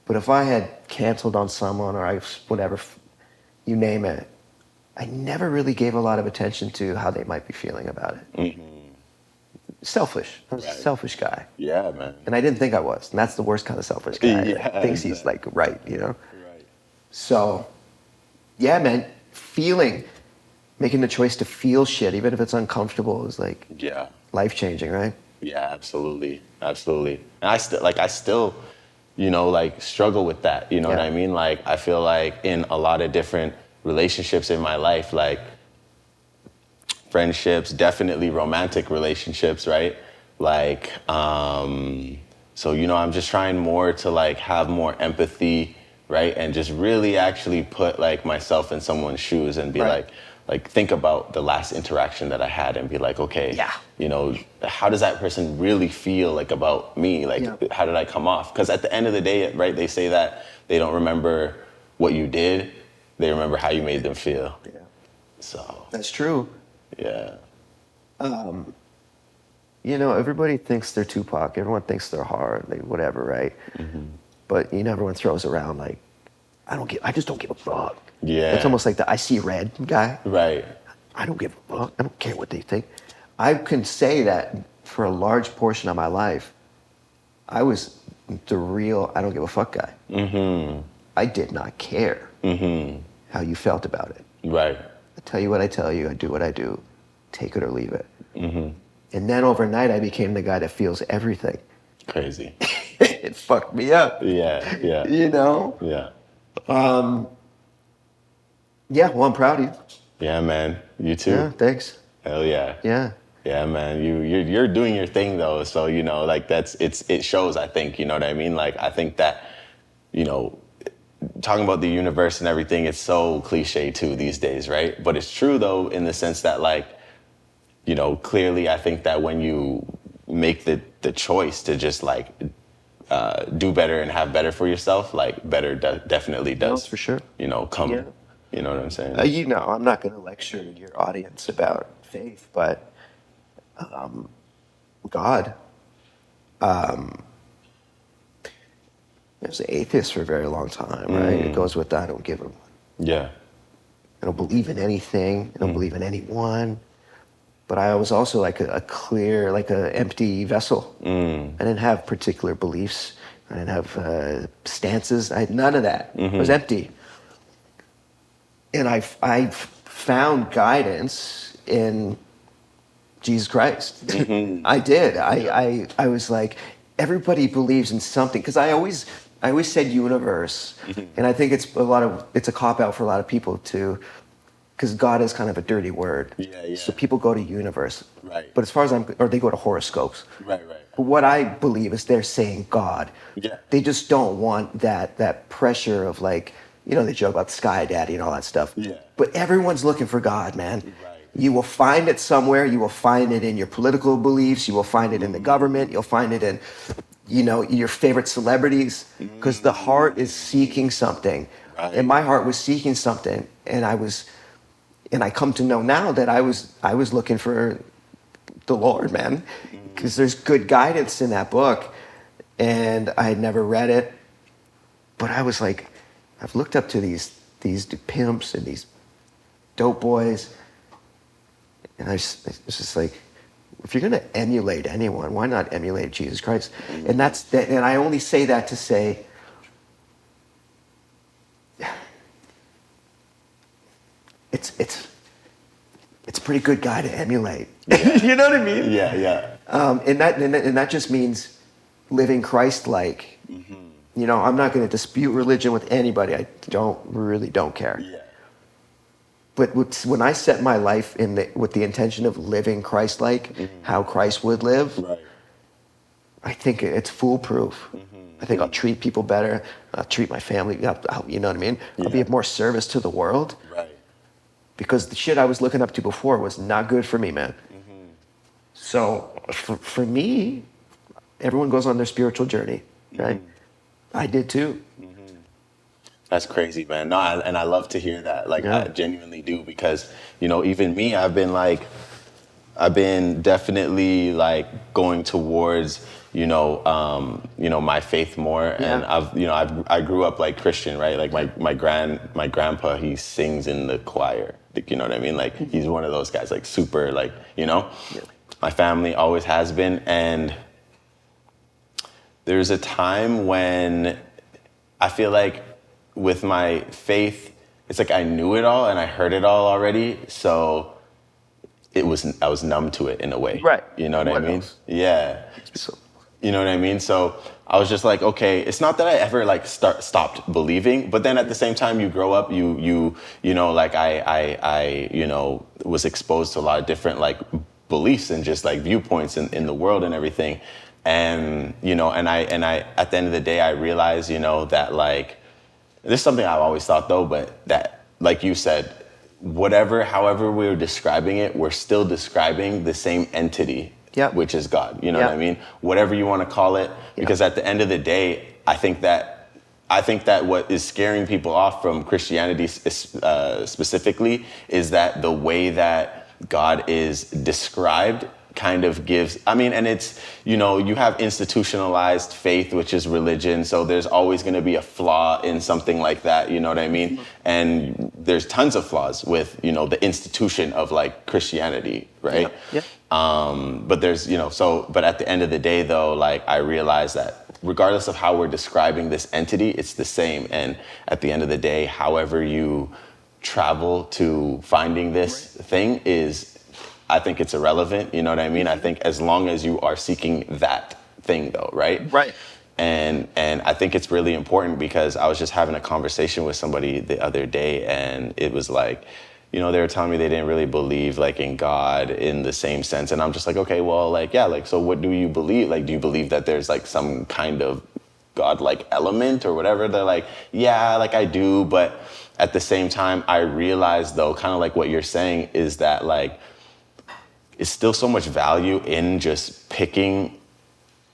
But if I had canceled on someone, or whatever, you name it, I never really gave a lot of attention to how they might be feeling about it. Mm-hmm. Selfish. I was a selfish guy. Yeah, man. And I didn't think I was, and that's the worst kind of selfish guy. Yeah, thinks he's like right, you know? Right. So, yeah, man, making the choice to feel shit, even if it's uncomfortable, is like life-changing, right? Yeah, absolutely. And I still, like struggle with that. You know what I mean? Like, I feel like in a lot of different relationships in my life, like friendships, definitely romantic relationships, right? Like, so, I'm just trying more to like have more empathy, right? And just really actually put like myself in someone's shoes and be like think about the last interaction that I had and be like, okay, how does that person really feel like about me? Like, how did I come off? Because at the end of the day, right, they say that they don't remember what you did, they remember how you made them feel. Yeah. So. That's true. Yeah. Everybody thinks they're Tupac. Everyone thinks they're hard, like whatever, right? Mm-hmm. But everyone throws around like, I just don't give a fuck. Yeah. It's almost like the I see red guy. Right. I don't give a fuck. I don't care what they think. I can say that for a large portion of my life, I was the real I don't give a fuck guy. Mm-hmm. I did not care how you felt about it. Right. I tell you what I tell you. I do what I do. Take it or leave it. Mm-hmm. And then overnight, I became the guy that feels everything. Crazy. It fucked me up. Yeah. Yeah. Yeah, well, I'm proud of you. Yeah, man. You too. Yeah, thanks. Hell yeah. Yeah. Yeah, man. You're doing your thing though, so like it shows, I think, you know what I mean? Like I think that, talking about the universe and everything, it's so cliche too these days, right? But it's true though, in the sense that like, clearly I think that when you make the choice to just like do better and have better for yourself, like better definitely does. No, for sure. Come. Yeah. You know what I'm saying? I'm not going to lecture your audience about faith, but God. I was an atheist for a very long time, right? It goes with that. I don't give a... Yeah. I don't believe in anything. I don't believe in anyone. But I was also like a clear, like an empty vessel. I didn't have particular beliefs. I didn't have stances. I had none of that. I was empty. And I found guidance in Jesus Christ. I did. I was like, everybody believes in something. Because I always said universe. And I think it's a cop-out for a lot of people too. Because God is kind of a dirty word. Yeah. So people go to universe. Right. But as far as or they go to horoscopes. Right. But what I believe is they're saying God. Yeah. They just don't want that pressure of like, they joke about the sky daddy and all that stuff. Yeah. But everyone's looking for God, man. Right. You will find it somewhere. You will find it in your political beliefs. You will find it in the government. You'll find it in, your favorite celebrities. Because the heart is seeking something. Right. And my heart was seeking something, and I come to know now that I was looking for the Lord, man, because there's good guidance in that book, and I had never read it, but I was like, I've looked up to these pimps and these dope boys, and it's just like, if you're going to emulate anyone, why not emulate Jesus Christ? And and I only say that to say, it's a pretty good guy to emulate. Yeah. You know what I mean? Yeah, yeah. And that just means living Christ-like. You know, I'm not going to dispute religion with anybody. I really don't care. Yeah. But when I set my life with the intention of living Christ-like, how Christ would live, Right. I think it's foolproof. I think I'll treat people better. I'll treat my family. You know what I mean? I'll be of more service to the world. Right. Because the shit I was looking up to before was not good for me, man. So for me, everyone goes on their spiritual journey, right? I did too. That's crazy, man. No, and I love to hear that. Like, Yeah. I genuinely do, because, you know, even me, I've been definitely like going towards, my faith more. Yeah. And I grew up like Christian, right? Like my grandpa, he sings in the choir. Like, you know what I mean? Like, he's one of those guys, like super, like, Yeah. my family always has been. And there's a time when I feel like with my faith, it's like I knew it all and I heard it all already. So I was numb to it in a way. Right. You know what I What mean? else? Yeah. So, You know what I mean? So I was just like, okay, it's not that I ever like stopped believing, but then at the same time you grow up, like I was exposed to a lot of different like beliefs and just like viewpoints in the world and everything. And, and I, at the end of the day, I realized, that like, this is something I've always thought though, but that, like you said, however we're describing it, we're still describing the same entity, Yep. which is God. You know Yep. what I mean? Whatever you want to call it, because at the end of the day, I think that what is scaring people off from Christianity specifically is that the way that God is described kind of gives, and it's, you have institutionalized faith, which is religion. So there's always going to be a flaw in something like that. You know what I mean? And there's tons of flaws with, the institution of like Christianity, right? Yeah. But there's, but at the end of the day though, like I realized that regardless of how we're describing this entity, it's the same. And at the end of the day, however you travel to finding this thing I think it's irrelevant. You know what I mean? I think as long as you are seeking that thing though, right? Right. And I think it's really important, because I was just having a conversation with somebody the other day, and it was like, they were telling me they didn't really believe like in God in the same sense. And I'm just like, okay, well, like, yeah, like, so what do you believe? Like, do you believe that there's like some kind of God-like element or whatever? They're like, yeah, like I do. But at the same time, I realized though, kind of like what you're saying, is that like, it's still so much value in just picking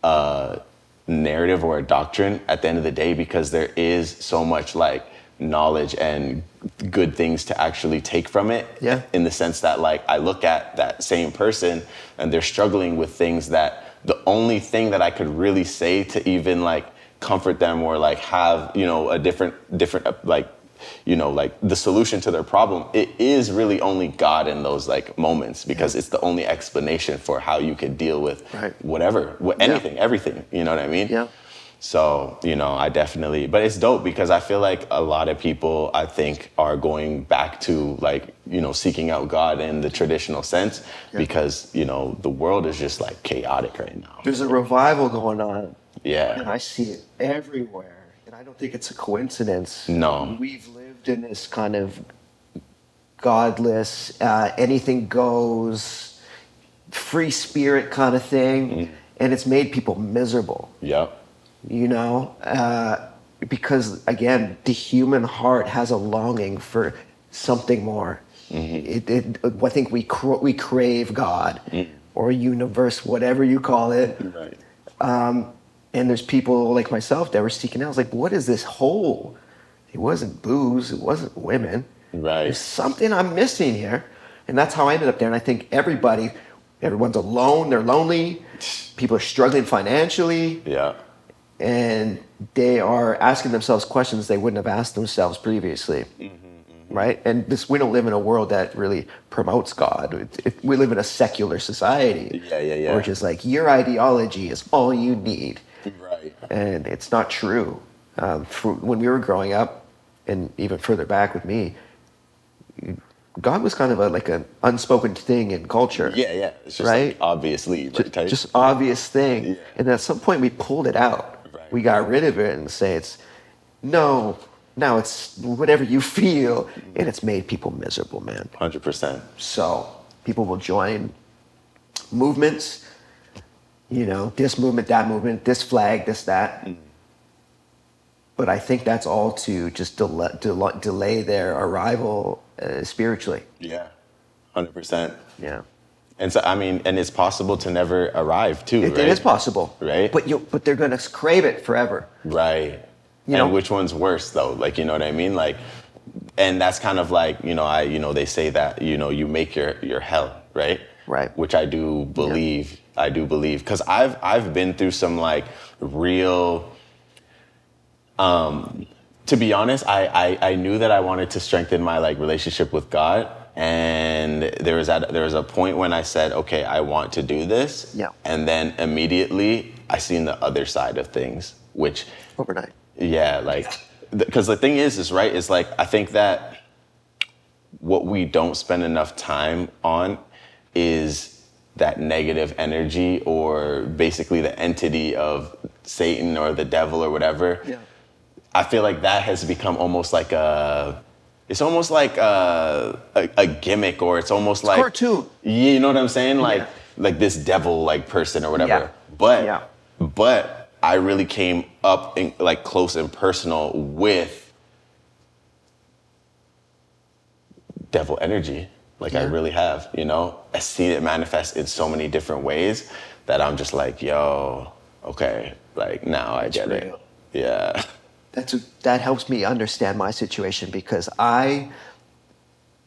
a narrative or a doctrine at the end of the day, because there is so much like knowledge and good things to actually take from it. Yeah. In the sense that like I look at that same person and they're struggling with things that the only thing that I could really say to even like comfort them or like have, a different like, like the solution to their problem, it is really only God in those like moments, because it's the only explanation for how you could deal with anything, everything, you know what I mean? Yeah. So, I definitely, but it's dope, because I feel like a lot of people, I think, are going back to like, seeking out God in the traditional sense, because, the world is just like chaotic right now. There's a revival going on. Yeah. And I see it everywhere. And I don't think it's a coincidence. No. We've lived in this kind of godless, anything goes, free spirit kind of thing. And it's made people miserable. Yep. Because again, the human heart has a longing for something more. I think we crave God or universe, whatever you call it. Right. And there's people like myself that were seeking out. I was like, what is this hole? It wasn't booze. It wasn't women. Right. There's something I'm missing here. And that's how I ended up there. And I think everyone's alone. They're lonely. People are struggling financially. Yeah. And they are asking themselves questions they wouldn't have asked themselves previously. Right? And we don't live in a world that really promotes God. We live in a secular society. Yeah. Where it's just like, your ideology is all you need. Right. And it's not true. When we were growing up, and even further back with me, God was kind of like an unspoken thing in culture. Yeah. It's just right? like obviously, right? Just obvious thing. Yeah. And at some point we pulled it out. Right. We got rid of it and say now it's whatever you feel, and it's made people miserable, man. 100%. So people will join movements, this movement, that movement, this flag, this, that. But I think that's all to just delay their arrival spiritually. Yeah. 100%. Yeah. And so, I mean, and it's possible to never arrive too, right? It is possible. Right. But they're going to crave it forever. Right. You know? Which one's worse though? Like, you know what I mean? Like, and that's kind of like, they say that, you make your hell, right? Right. Which I do believe. Yeah. I do believe. Because I've been through some like real, to be honest, I knew that I wanted to strengthen my like relationship with God. And there was a point when I said, okay, I want to do this. Yeah. And then immediately I seen the other side of things, which Overnight. Yeah, like, because the thing is right, is like, I think that what we don't spend enough time on is that negative energy, or basically the entity of Satan or the devil or whatever. Yeah. I feel like that has become almost like it's almost like a gimmick, or it's almost like cartoon. You know what I'm saying? Like, Yeah. like this devil like person or whatever. Yeah. But I really came up in, like, close and personal with devil energy. Like, I really have, I've seen it manifest in so many different ways that I'm just like, yo, okay, like, now I get it. Yeah. That helps me understand my situation, because I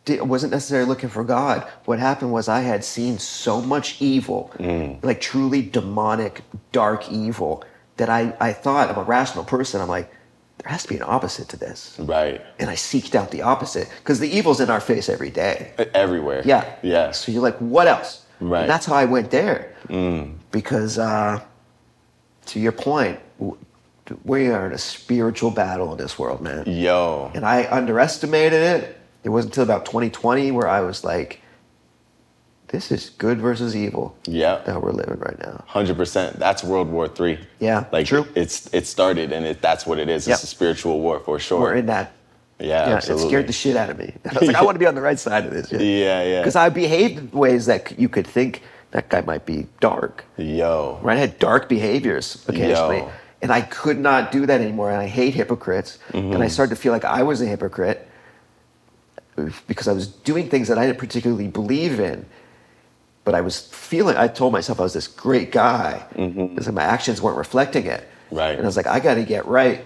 wasn't necessarily looking for God. What happened was I had seen so much evil, like truly demonic, dark evil, that I thought, I'm a rational person, I'm like, there has to be an opposite to this. Right. And I seeked out the opposite, because the evil's in our face every day. Everywhere. Yeah. Yeah. So you're like, what else? Right. And that's how I went there. Because to your point, we are in a spiritual battle in this world, man. Yo. And I underestimated it. It wasn't until about 2020 where I was like, this is good versus evil. Yeah. That we're living right now. 100%. That's World War III. Yeah, like, true. It started, and that's what it is. Yep. It's a spiritual war for sure. We're in that. Yeah, absolutely. It scared the shit out of me. I was like, I want to be on the right side of this. Yeah. Because I behaved in ways that you could think that guy might be dark. Yo. Right? I had dark behaviors occasionally. Yo. And I could not do that anymore. And I hate hypocrites. And I started to feel like I was a hypocrite because I was doing things that I didn't particularly believe in. But I told myself I was this great guy. Because my actions weren't reflecting it. Right. And I was like, I got to get right,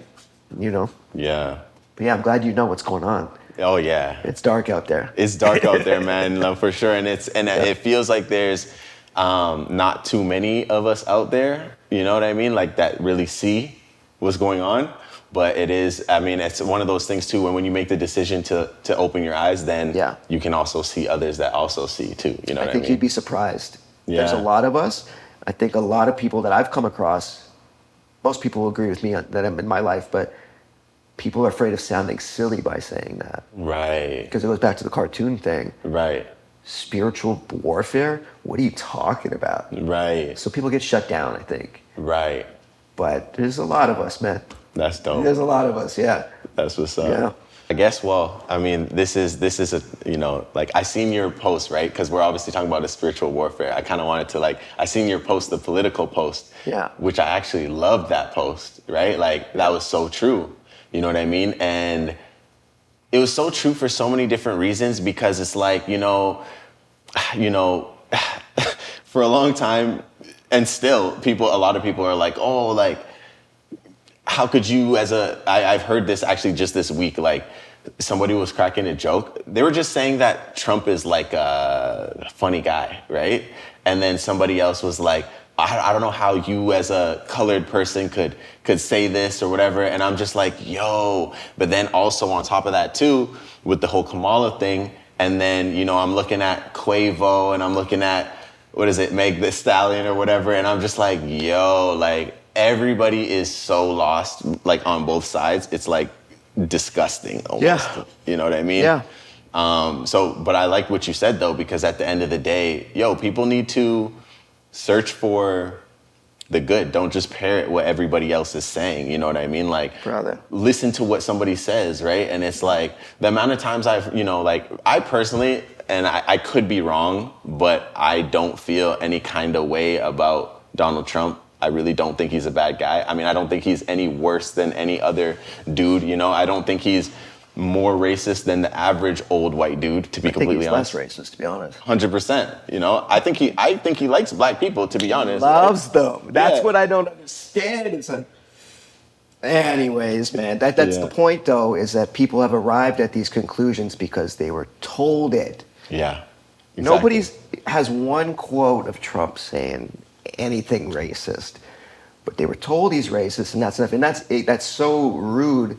Yeah. But yeah, I'm glad you know what's going on. Oh, yeah. It's dark out there. It's dark out there, man, for sure. And it feels like there's not too many of us out there, you know what I mean? Like, that really see what's going on. But it is, I mean, it's one of those things too, when you make the decision to open your eyes, then you can also see others that also see too, you know what I mean? I think you'd be surprised. Yeah. There's a lot of us. I think a lot of people that I've come across, most people will agree with me that I'm in my life, but people are afraid of sounding silly by saying that. Right. Because it goes back to the cartoon thing. Right. Spiritual warfare? What are you talking about? Right. So people get shut down, I think. Right. But there's a lot of us, man. That's dope. There's a lot of us, yeah. That's what's up. Yeah. I guess, well, I mean, this is a, like, I seen your post, right? Because we're obviously talking about the spiritual warfare. I kind of wanted to, like, I seen your post, the political post. Yeah. Which I actually loved that post, right? Like, that was so true. You know what I mean? And it was so true for so many different reasons, because it's like, for a long time, and still, a lot of people are like, oh, like, how could you I've heard this actually just this week, like somebody was cracking a joke. They were just saying that Trump is like a funny guy, right? And then somebody else was like, I don't know how you as a colored person could say this or whatever. And I'm just like, yo. But then also on top of that too, with the whole Kamala thing, and then, you know, I'm looking at Quavo and I'm looking at, what is it, Meg the Stallion or whatever. And I'm just like, yo, like everybody is so lost, like on both sides. It's like disgusting almost. Yeah. You know what I mean? Yeah. But I like what you said though, because at the end of the day, yo, people need to search for the good. Don't just parrot what everybody else is saying. You know what I mean? Like, Brother. listen to what somebody says, right? And it's like the amount of times I've, you know, like I personally, and I could be wrong, but I don't feel any kind of way about Donald Trump. I really don't think he's a bad guy. I mean, I don't think he's any worse than any other dude, you know? I don't think he's more racist than the average old white dude, to be completely honest. Less racist, to be honest. 100%. You know, I think he likes black people, to be honest. Loves them. That's Yeah. what I don't understand. Anyways, man, that's Yeah. the point, though, is that people have arrived at these conclusions because they were told it. Yeah. Exactly. Nobody has one quote of Trump saying anything racist, but they were told he's racist, and that's enough. And that's so rude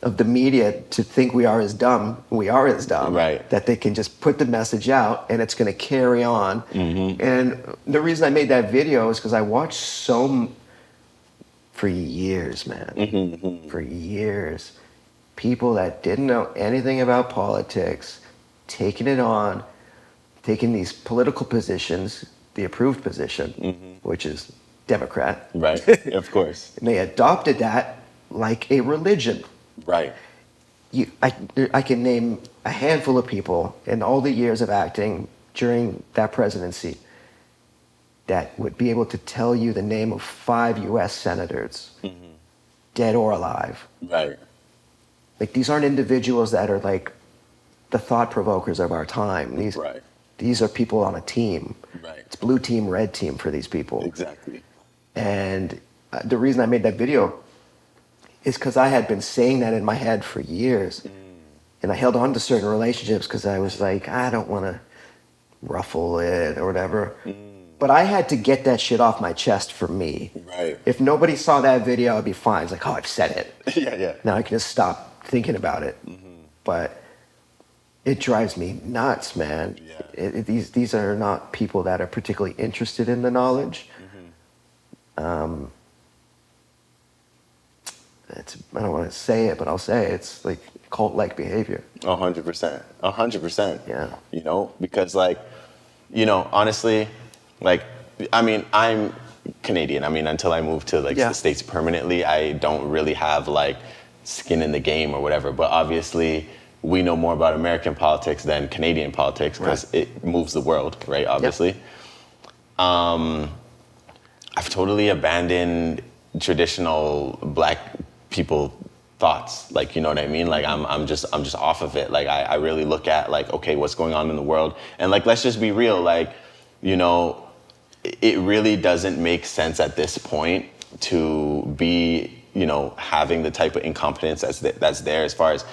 of the media to think we are as dumb, Right. that they can just put the message out and it's going to carry on. Mm-hmm. And the reason I made that video is because I watched for years, man, Mm-hmm. for years, people that didn't know anything about politics, taking these political positions, the approved position, which is Democrat. Right. Of course. And they adopted that like a religion. Right. I can name a handful of people in all the years of acting during that presidency that would be able to tell you the name of 5 U.S. senators, dead or alive. Right. Like, these aren't individuals that are like the thought provokers of our time. These are people on a team. Right. It's blue team, red team for these people. Exactly. And the reason I made that video is because I had been saying that in my head for years. And I held on to certain relationships because I was like, I don't want to ruffle it or whatever. But I had to get that shit off my chest for me. Right. If nobody saw that video, I'd be fine. It's like, oh, I've said it. Yeah. Now I can just stop thinking about it. But it drives me nuts, man. Yeah. These are not people that are particularly interested in the knowledge. I don't want to say it, but I'll say it. It's like cult-like behavior. 100%. 100%. Yeah. You know, because like, you know, honestly, like, I mean, I'm Canadian. I mean, until I moved to like the States permanently, I don't really have like skin in the game or whatever. But obviously, we know more about American politics than Canadian politics because it moves the world, right? Obviously. I've totally abandoned traditional black people thoughts, like, you know what I mean? Like I'm just off of it. Like I really look at like, okay, what's going on in the world? And like, let's just be real. Like, you know, it really doesn't make sense at this point to be, you know, having the type of incompetence that's there as far as,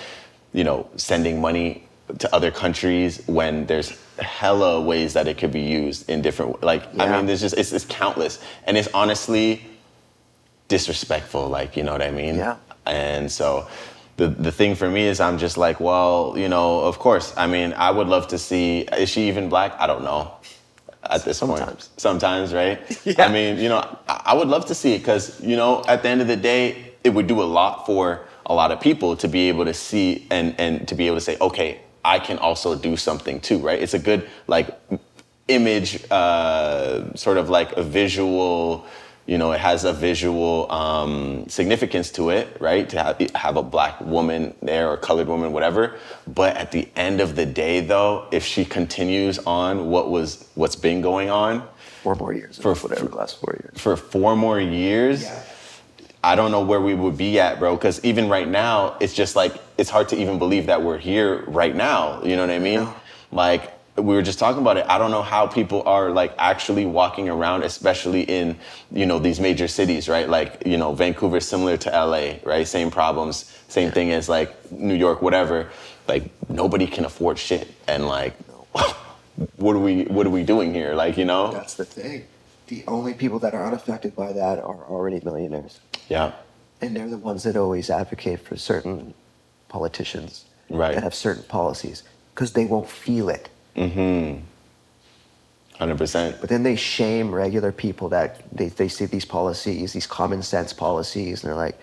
you know, sending money to other countries when there's hella ways that it could be used in different, like, I mean, there's just, it's countless. And it's honestly disrespectful, like, you know what I mean? Yeah. And so the thing for me is I'm just like, well, you know, of course, I mean, I would love to see, is she even black? I don't know at this point. Sometimes, right? Yeah. I mean, you know, I would love to see it because, you know, at the end of the day, it would do a lot for a lot of people to be able to see and to be able to say, okay, I can also do something too, right? It's a good, like, image, sort of like a visual, you know, it has a visual significance to it, right? To have a black woman there or colored woman, whatever. But at the end of the day, though, if she continues on what's been going on 4 more years, for the last 4 years, for 4 more years, I don't know where we would be at, bro. Because even right now, it's just like it's hard to even believe that we're here right now. You know what I mean? Like we were just talking about it. I don't know how people are like actually walking around, especially in, these major cities, right? Like, Vancouver's similar to LA, right? Same problems, same thing as like New York, whatever. Like nobody can afford shit. And like, what are we doing here? Like, That's the thing. The only people that are unaffected by that are already millionaires. Yeah. And they're the ones that always advocate for certain politicians Right. that have certain policies because they won't feel it. 100%. But then they shame regular people that they see these policies, these common sense policies, and they're like,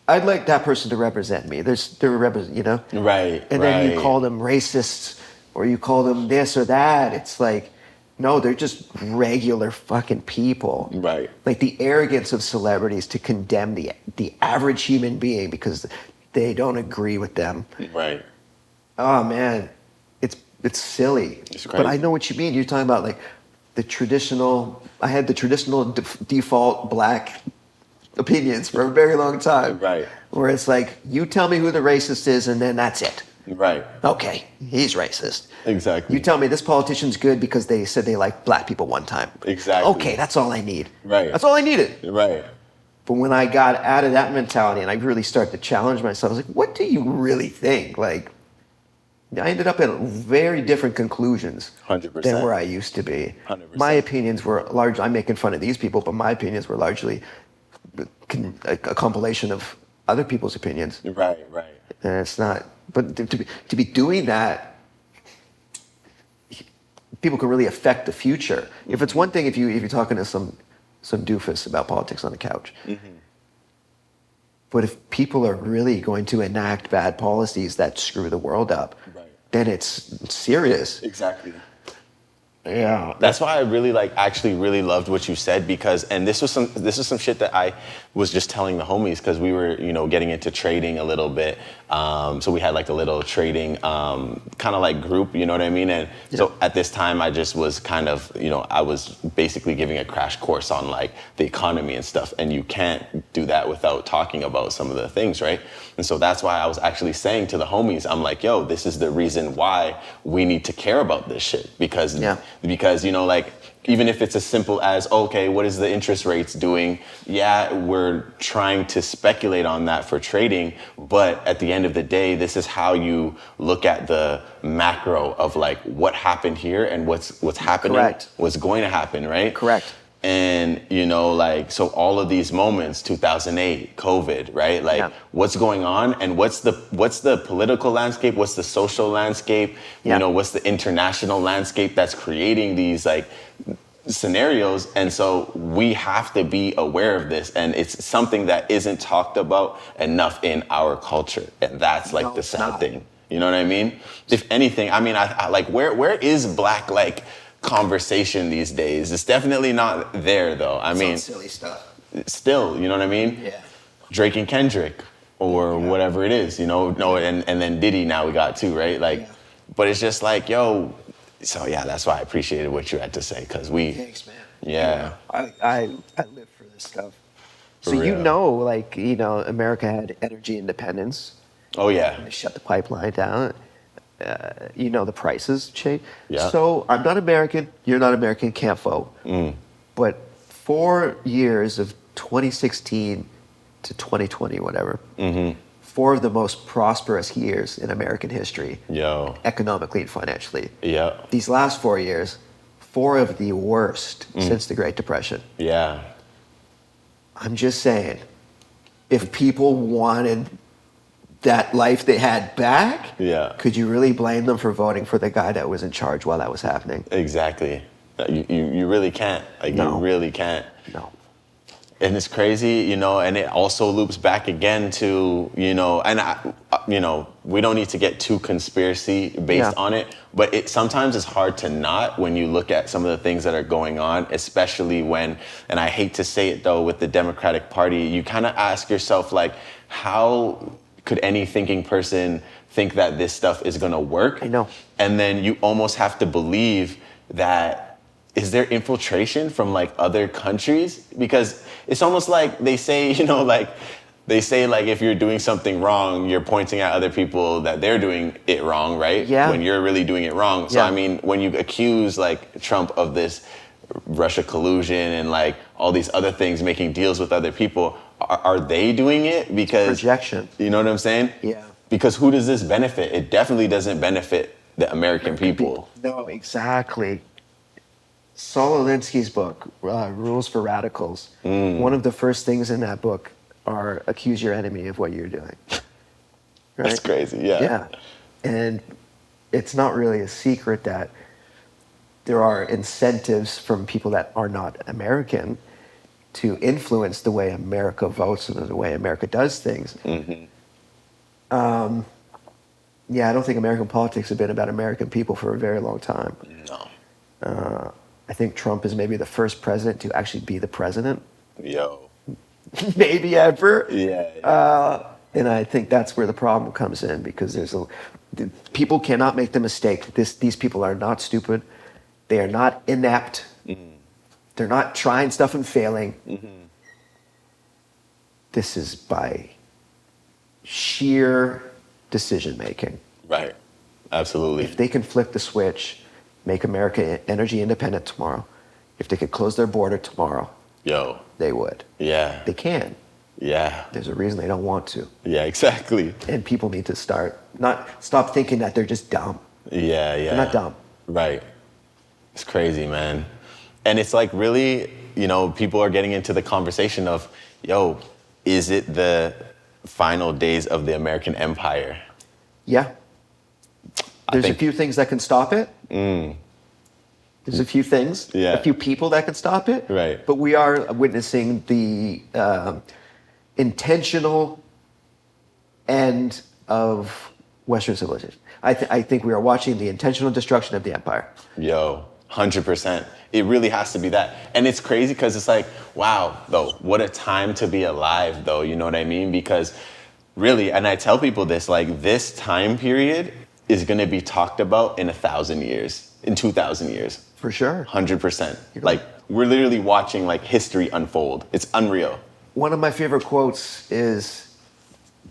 I'd like that person to represent me. They're represent, Right. And then you call them racists or you call them this or that. It's like, no, they're just regular fucking people. Right. Like the arrogance of celebrities to condemn the average human being because they don't agree with them. Right. Oh man, it's silly. It's but I crazy. know what you mean. You're talking about like I had the traditional default black opinions for a very long time. Right. Where it's like, you tell me who the racist is and then that's it. Right. Okay, he's racist. Exactly. You tell me this politician's good because they said they liked black people one time. Exactly. Okay, that's all I need. Right. That's all I needed. Right. But when I got out of that mentality and I really started to challenge myself, I was like, what do you really think? Like, I ended up at very different conclusions 100%. than where I used to be. 100%. My opinions were large. I'm making fun of these people, but my opinions were largely a compilation of other people's opinions. Right. Right. And it's not. But to be doing that, people can really affect the future. If it's one thing, if you're talking to some doofus about politics on the couch. Mm-hmm. But if people are really going to enact bad policies that screw the world up, Right. then it's serious. Exactly. Yeah. That's why I actually really loved what you said and this was some shit that I was just telling the homies because we were, getting into trading a little bit. So we had like a little trading kind of like group, you know what I mean? And so at this time I just was kind of, I was basically giving a crash course on like the economy and stuff. And you can't do that without talking about some of the things, right? And so that's why I was actually saying to the homies, I'm like, yo, this is the reason why we need to care about this shit because like even if it's as simple as, okay, what is the interest rates doing? Yeah, we're trying to speculate on that for trading, but at the end of the day, this is how you look at the macro of like what happened here and what's happening, Correct. what's going to happen, right? Correct. And, so all of these moments, 2008, COVID, right? Like what's going on and what's the political landscape? What's the social landscape? What's the international landscape that's creating these like scenarios? And so we have to be aware of this. And it's something that isn't talked about enough in our culture. And that's like the sad thing. You know what I mean? If anything, I mean, I like, where is black, like, conversation these days? It's definitely not there though. I mean, silly stuff. Still, you know what I mean? Yeah. Drake and Kendrick or whatever it is, No, and then Diddy now we got too, right? Like, but it's just like, yo, so yeah, that's why I appreciated what you had to say because Thanks, man. Yeah. I live for this stuff. For So real. America had energy independence. Oh yeah. They shut the pipeline down. The prices change. Yeah. So I'm not American. You're not American. Can't vote. But 4 years of 2016 to 2020, whatever. 4 of the most prosperous years in American history. Yo. Economically and financially. Yeah. These last 4 years, 4 of the worst since the Great Depression. Yeah. I'm just saying, if people wanted that life they had back, could you really blame them for voting for the guy that was in charge while that was happening? Exactly. You really can't. Like, No. you really can't. No. And it's crazy, and it also loops back again to, we don't need to get too conspiracy based on it, but sometimes it's hard to not when you look at some of the things that are going on, especially when, and I hate to say it though, with the Democratic Party, you kind of ask yourself like, how could any thinking person think that this stuff is going to work? I know. And then you almost have to believe that, is there infiltration from like other countries? Because it's almost like they say, they say like if you're doing something wrong, you're pointing at other people that they're doing it wrong, right? Yeah. When you're really doing it wrong. So Yeah. I mean, when you accuse like Trump of this Russia collusion and like all these other things, making deals with other people, are they doing it because Projection. You know what I'm saying? Yeah. Because who does this benefit? It definitely doesn't benefit the American people. No, exactly. Saul Alinsky's book, Rules for Radicals, one of the first things in that book are accuse your enemy of what you're doing. Right? That's crazy, yeah. Yeah. And it's not really a secret that there are incentives from people that are not American to influence the way America votes and the way America does things. Yeah, I don't think American politics have been about American people for a very long time. No. I think Trump is maybe the first president to actually be the president, Yo. maybe ever. Yeah. And I think that's where the problem comes in, because people cannot make the mistake. These people are not stupid. They are not inept. They're not trying stuff and failing. This is by sheer decision making. Right. Absolutely. If they can flip the switch, make America energy independent tomorrow, if they could close their border tomorrow, Yo. they would. Yeah. They can. Yeah. There's a reason they don't want to. Yeah, exactly. And people need to stop thinking that they're just dumb. Yeah. They're not dumb. Right. It's crazy, man. And it's like really, people are getting into the conversation of, yo, is it the final days of the American empire? Yeah. There's a few things that can stop it. There's a few things, Yeah. a few people that can stop it. Right. But we are witnessing the intentional end of Western civilization. I think we are watching the intentional destruction of the empire. Yo, 100%. It really has to be that. And it's crazy because it's like, wow, though, what a time to be alive, though. You know what I mean? Because really, and I tell people this, like this time period is going to be talked about in 1,000 years, in 2,000 years. For sure. 100%. Like we're literally watching like history unfold. It's unreal. One of my favorite quotes is,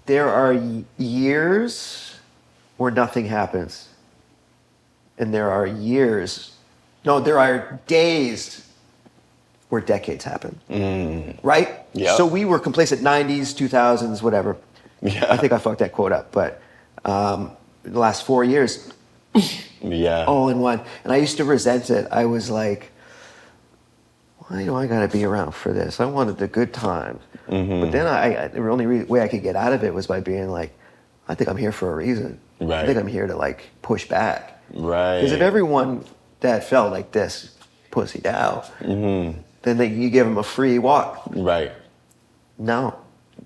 there are years where nothing happens. And there are days where decades happen. Right? Yeah. So we were complacent 90s, 2000s, whatever. Yeah. I think I fucked that quote up, but the last 4 years, Yeah. all in one. And I used to resent it. I was like, why do I got to be around for this? I wanted the good times. But then the only way I could get out of it was by being like, I think I'm here for a reason. Right. I think I'm here to like push back. Right. Because if everyone that felt like this pussied out, then you give them a free walk. Right. No,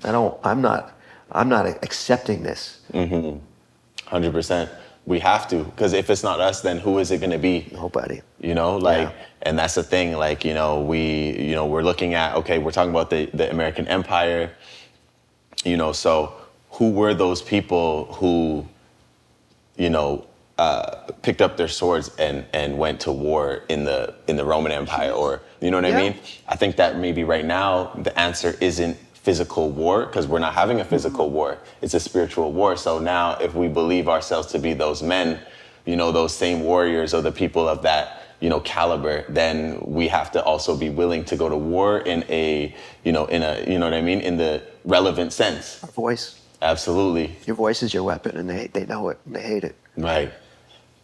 I don't. I'm not accepting this. 100%. We have to, because if it's not us, then who is it going to be? Nobody. And that's the thing. Like, we're looking at, okay, we're talking about the American empire. So who were those people who, picked up their swords and went to war in the Roman Empire, or you know what I mean? I think that maybe right now the answer isn't physical war, because we're not having a physical war. It's a spiritual war. So now if we believe ourselves to be those men, those same warriors or the people of that, caliber, then we have to also be willing to go to war in the relevant sense. Our voice. Absolutely. Your voice is your weapon, and they know it, and they hate it. Right.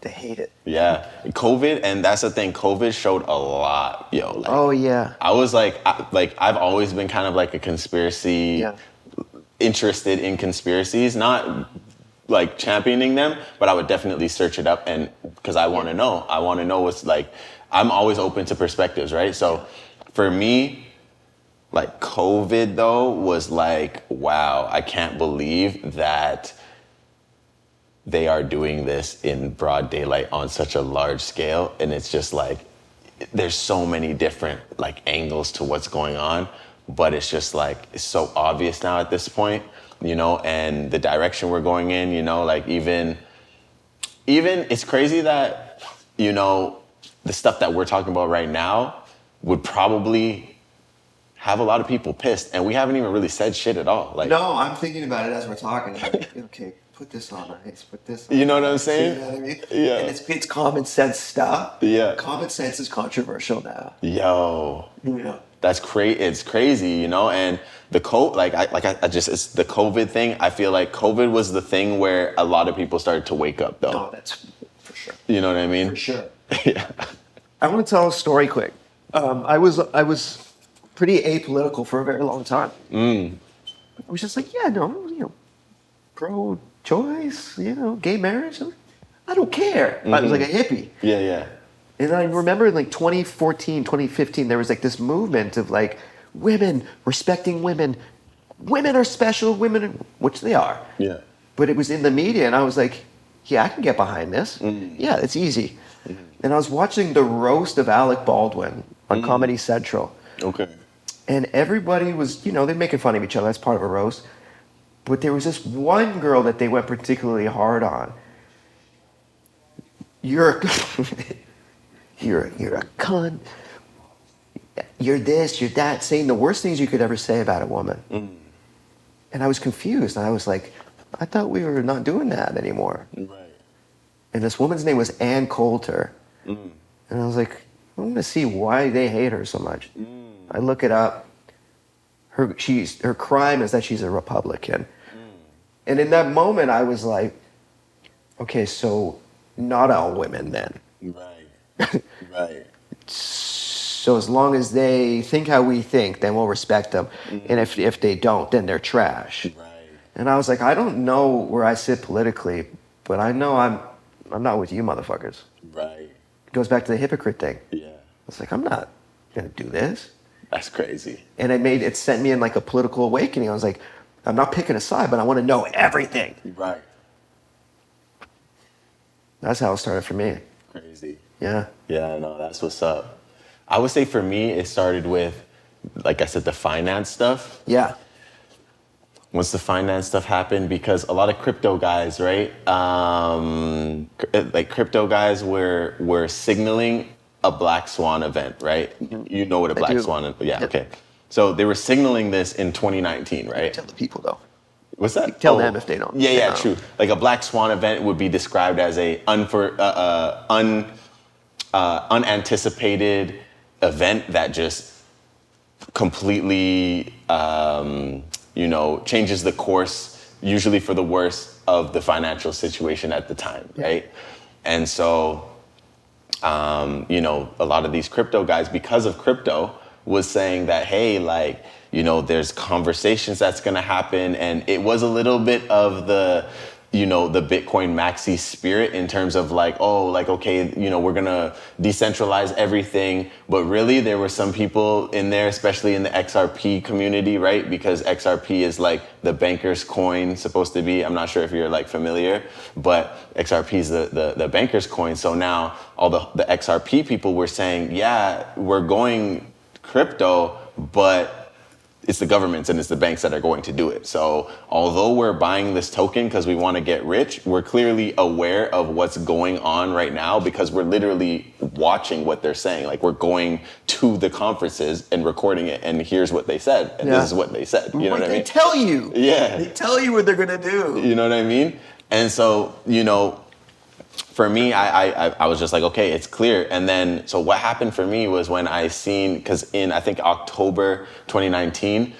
They hate it. Yeah. COVID, and that's the thing, COVID showed a lot, oh, yeah. I was I've always been kind of like a conspiracy, interested in conspiracies, not like championing them, but I would definitely search it up, and because I want to know. I want to know what's like, I'm always open to perspectives, right? So for me, like COVID though was like, wow, I can't believe that they are doing this in broad daylight on such a large scale. And it's just like, there's so many different like angles to what's going on, but it's just like, it's so obvious now at this point, and the direction we're going in, like even it's crazy that, the stuff that we're talking about right now would probably have a lot of people pissed, and we haven't even really said shit at all. Like, No, I'm thinking about it as we're talking. Like, okay, put this on ice, put this on you know what I'm ice, saying? you know what I mean? Yeah. And it's common sense stuff. Yeah. Common sense is controversial now. Yo. Yeah. That's it's crazy, you know, and the it's the COVID thing. I feel like COVID was the thing where a lot of people started to wake up, though. No, that's for sure. You know what I mean? For sure. Yeah. I want to tell a story quick. I was pretty apolitical for a very long time. I was just like, yeah, no, pro-choice, gay marriage. I don't care. I was like a hippie. Yeah, yeah. And I remember in like 2014, 2015, there was like this movement of like women, respecting women. Women are special, which they are. Yeah. But it was in the media, and I was like, yeah, I can get behind this. Yeah, it's easy. And I was watching the roast of Alec Baldwin on Comedy Central. Okay. And everybody was, they're making fun of each other. That's part of a roast. But there was this one girl that they went particularly hard on. You're a cunt. You're this, you're that, saying the worst things you could ever say about a woman. And I was confused. And I was like, I thought we were not doing that anymore. Right. And this woman's name was Ann Coulter. And I was like, I'm going to see why they hate her so much. I look it up. Her crime is that she's a Republican. And in that moment, I was like, okay, so not all women then. Right. Right. So as long as they think how we think, then we'll respect them. And if they don't, then they're trash. Right. And I was like, I don't know where I sit politically, but I know I'm not with you motherfuckers. Right. It goes back to the hypocrite thing. Yeah. I was like, I'm not gonna do this. That's crazy. And it sent me in like a political awakening. I was like, I'm not picking a side, but I want to know everything. Right. That's how it started for me. Crazy. Yeah. Yeah, no, that's what's up. I would say for me, it started with, like I said, the finance stuff. Yeah. Once the finance stuff happened, because a lot of crypto guys, right? Like crypto guys were signaling a black swan event, right? You know what a black swan is? Yeah, okay. So they were signaling this in 2019, right? Tell the people though. What's that? Tell them if they don't. Yeah, true. Like a black swan event would be described as a unanticipated event that just completely, changes the course, usually for the worse, of the financial situation at the time, right? And so, a lot of these crypto guys, because of crypto, was saying that, hey, like, there's conversations that's going to happen. And it was a little bit of the Bitcoin maxi spirit in terms of like, oh, like, okay, we're going to decentralize everything. But really, there were some people in there, especially in the XRP community, right? Because XRP is like the banker's coin supposed to be. I'm not sure if you're like familiar, but XRP is the banker's coin. So now all the XRP people were saying, yeah, we're going crypto, but it's the governments and it's the banks that are going to do it. So although we're buying this token because we want to get rich, we're clearly aware of what's going on right now because we're literally watching what they're saying. Like we're going to the conferences and recording it, and here's what they said, and this is what they said. You know what I mean? They tell you. Yeah. They tell you what they're gonna do. You know what I mean? And so, for me, I was just like, okay, it's clear. And then, so what happened for me was when I seen, because in, I think, October 2019,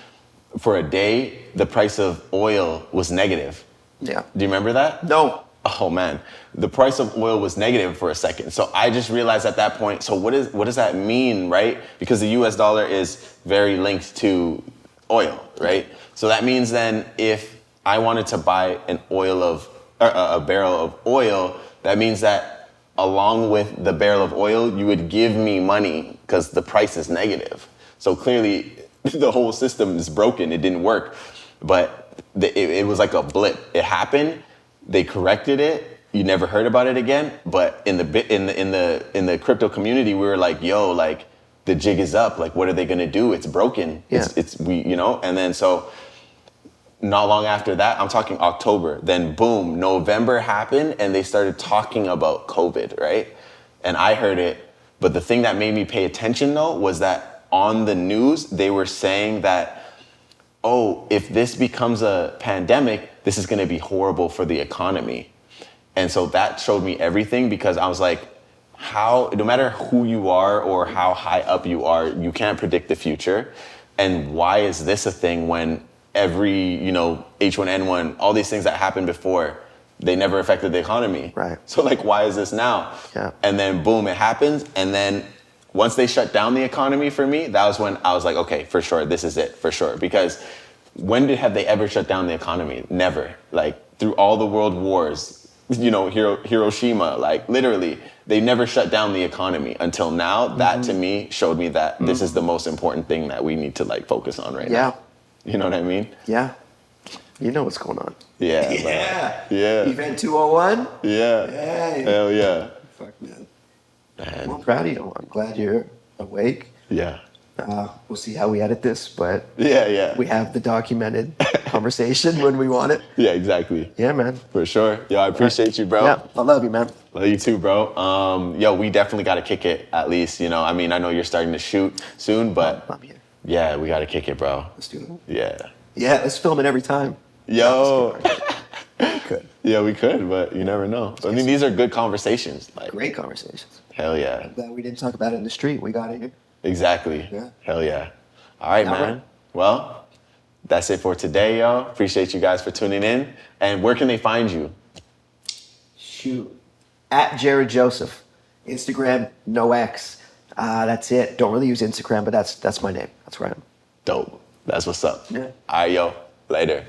for a day, the price of oil was negative. Yeah. Do you remember that? No. Oh, man. The price of oil was negative for a second. So I just realized at that point, so what does that mean, right? Because the US dollar is very linked to oil, right? So that means then if I wanted to buy a barrel of oil, that means that along with the barrel of oil, you would give me money because the price is negative. So clearly the whole system is broken. It didn't work. But it was like a blip. It happened. They corrected it. You never heard about it again. But in the crypto community, we were like, yo, like the jig is up. Like, what are they gonna do? It's broken. Yeah. And then so not long after that, I'm talking October, then boom, November happened and they started talking about COVID, right? And I heard it, but the thing that made me pay attention though was that on the news, they were saying that, oh, if this becomes a pandemic, this is going to be horrible for the economy. And so that showed me everything, because I was like, how, no matter who you are or how high up you are, you can't predict the future. And why is this a thing when every, H1N1, all these things that happened before, they never affected the economy. Right. So like, why is this now? Yeah. And then boom, it happens. And then once they shut down the economy for me, that was when I was like, okay, for sure, this is it, for sure. Because when have they ever shut down the economy? Never. Like through all the world wars, Hiroshima, like literally, they never shut down the economy until now. That to me showed me that this is the most important thing that we need to like focus on right now. You know what I mean? Yeah. You know what's going on. Yeah. Yeah. Yeah. Event 201? Yeah. Hey. Hell yeah. Fuck, man. Man. I'm proud of you. I'm glad you're awake. Yeah. We'll see how we edit this, but Yeah. we have the documented conversation when we want it. Yeah, exactly. Yeah, man. For sure. Yo, I appreciate you, bro. Yeah, I love you, man. Love you too, bro. Yo, we definitely got to kick it at least, I mean, I know you're starting to shoot soon, but I'm here. yeah, we got to kick it, bro. Let's do it. Yeah. Yeah, let's film it every time. Yo. We could. Yeah, we could, but you never know. I mean, these are good conversations. Like, Great conversations. hell yeah. I'm glad we didn't talk about it in the street. We got it here. Exactly. Yeah. Hell yeah. All right, All man. right. Well, that's it for today, y'all. Appreciate you guys for tuning in. And where can they find you? Shoot. At Jarod Joseph. Instagram, no X. That's it. Don't really use Instagram, but that's my name. That's where I am. Dope. That's what's up. Yeah. All right, yo. Later.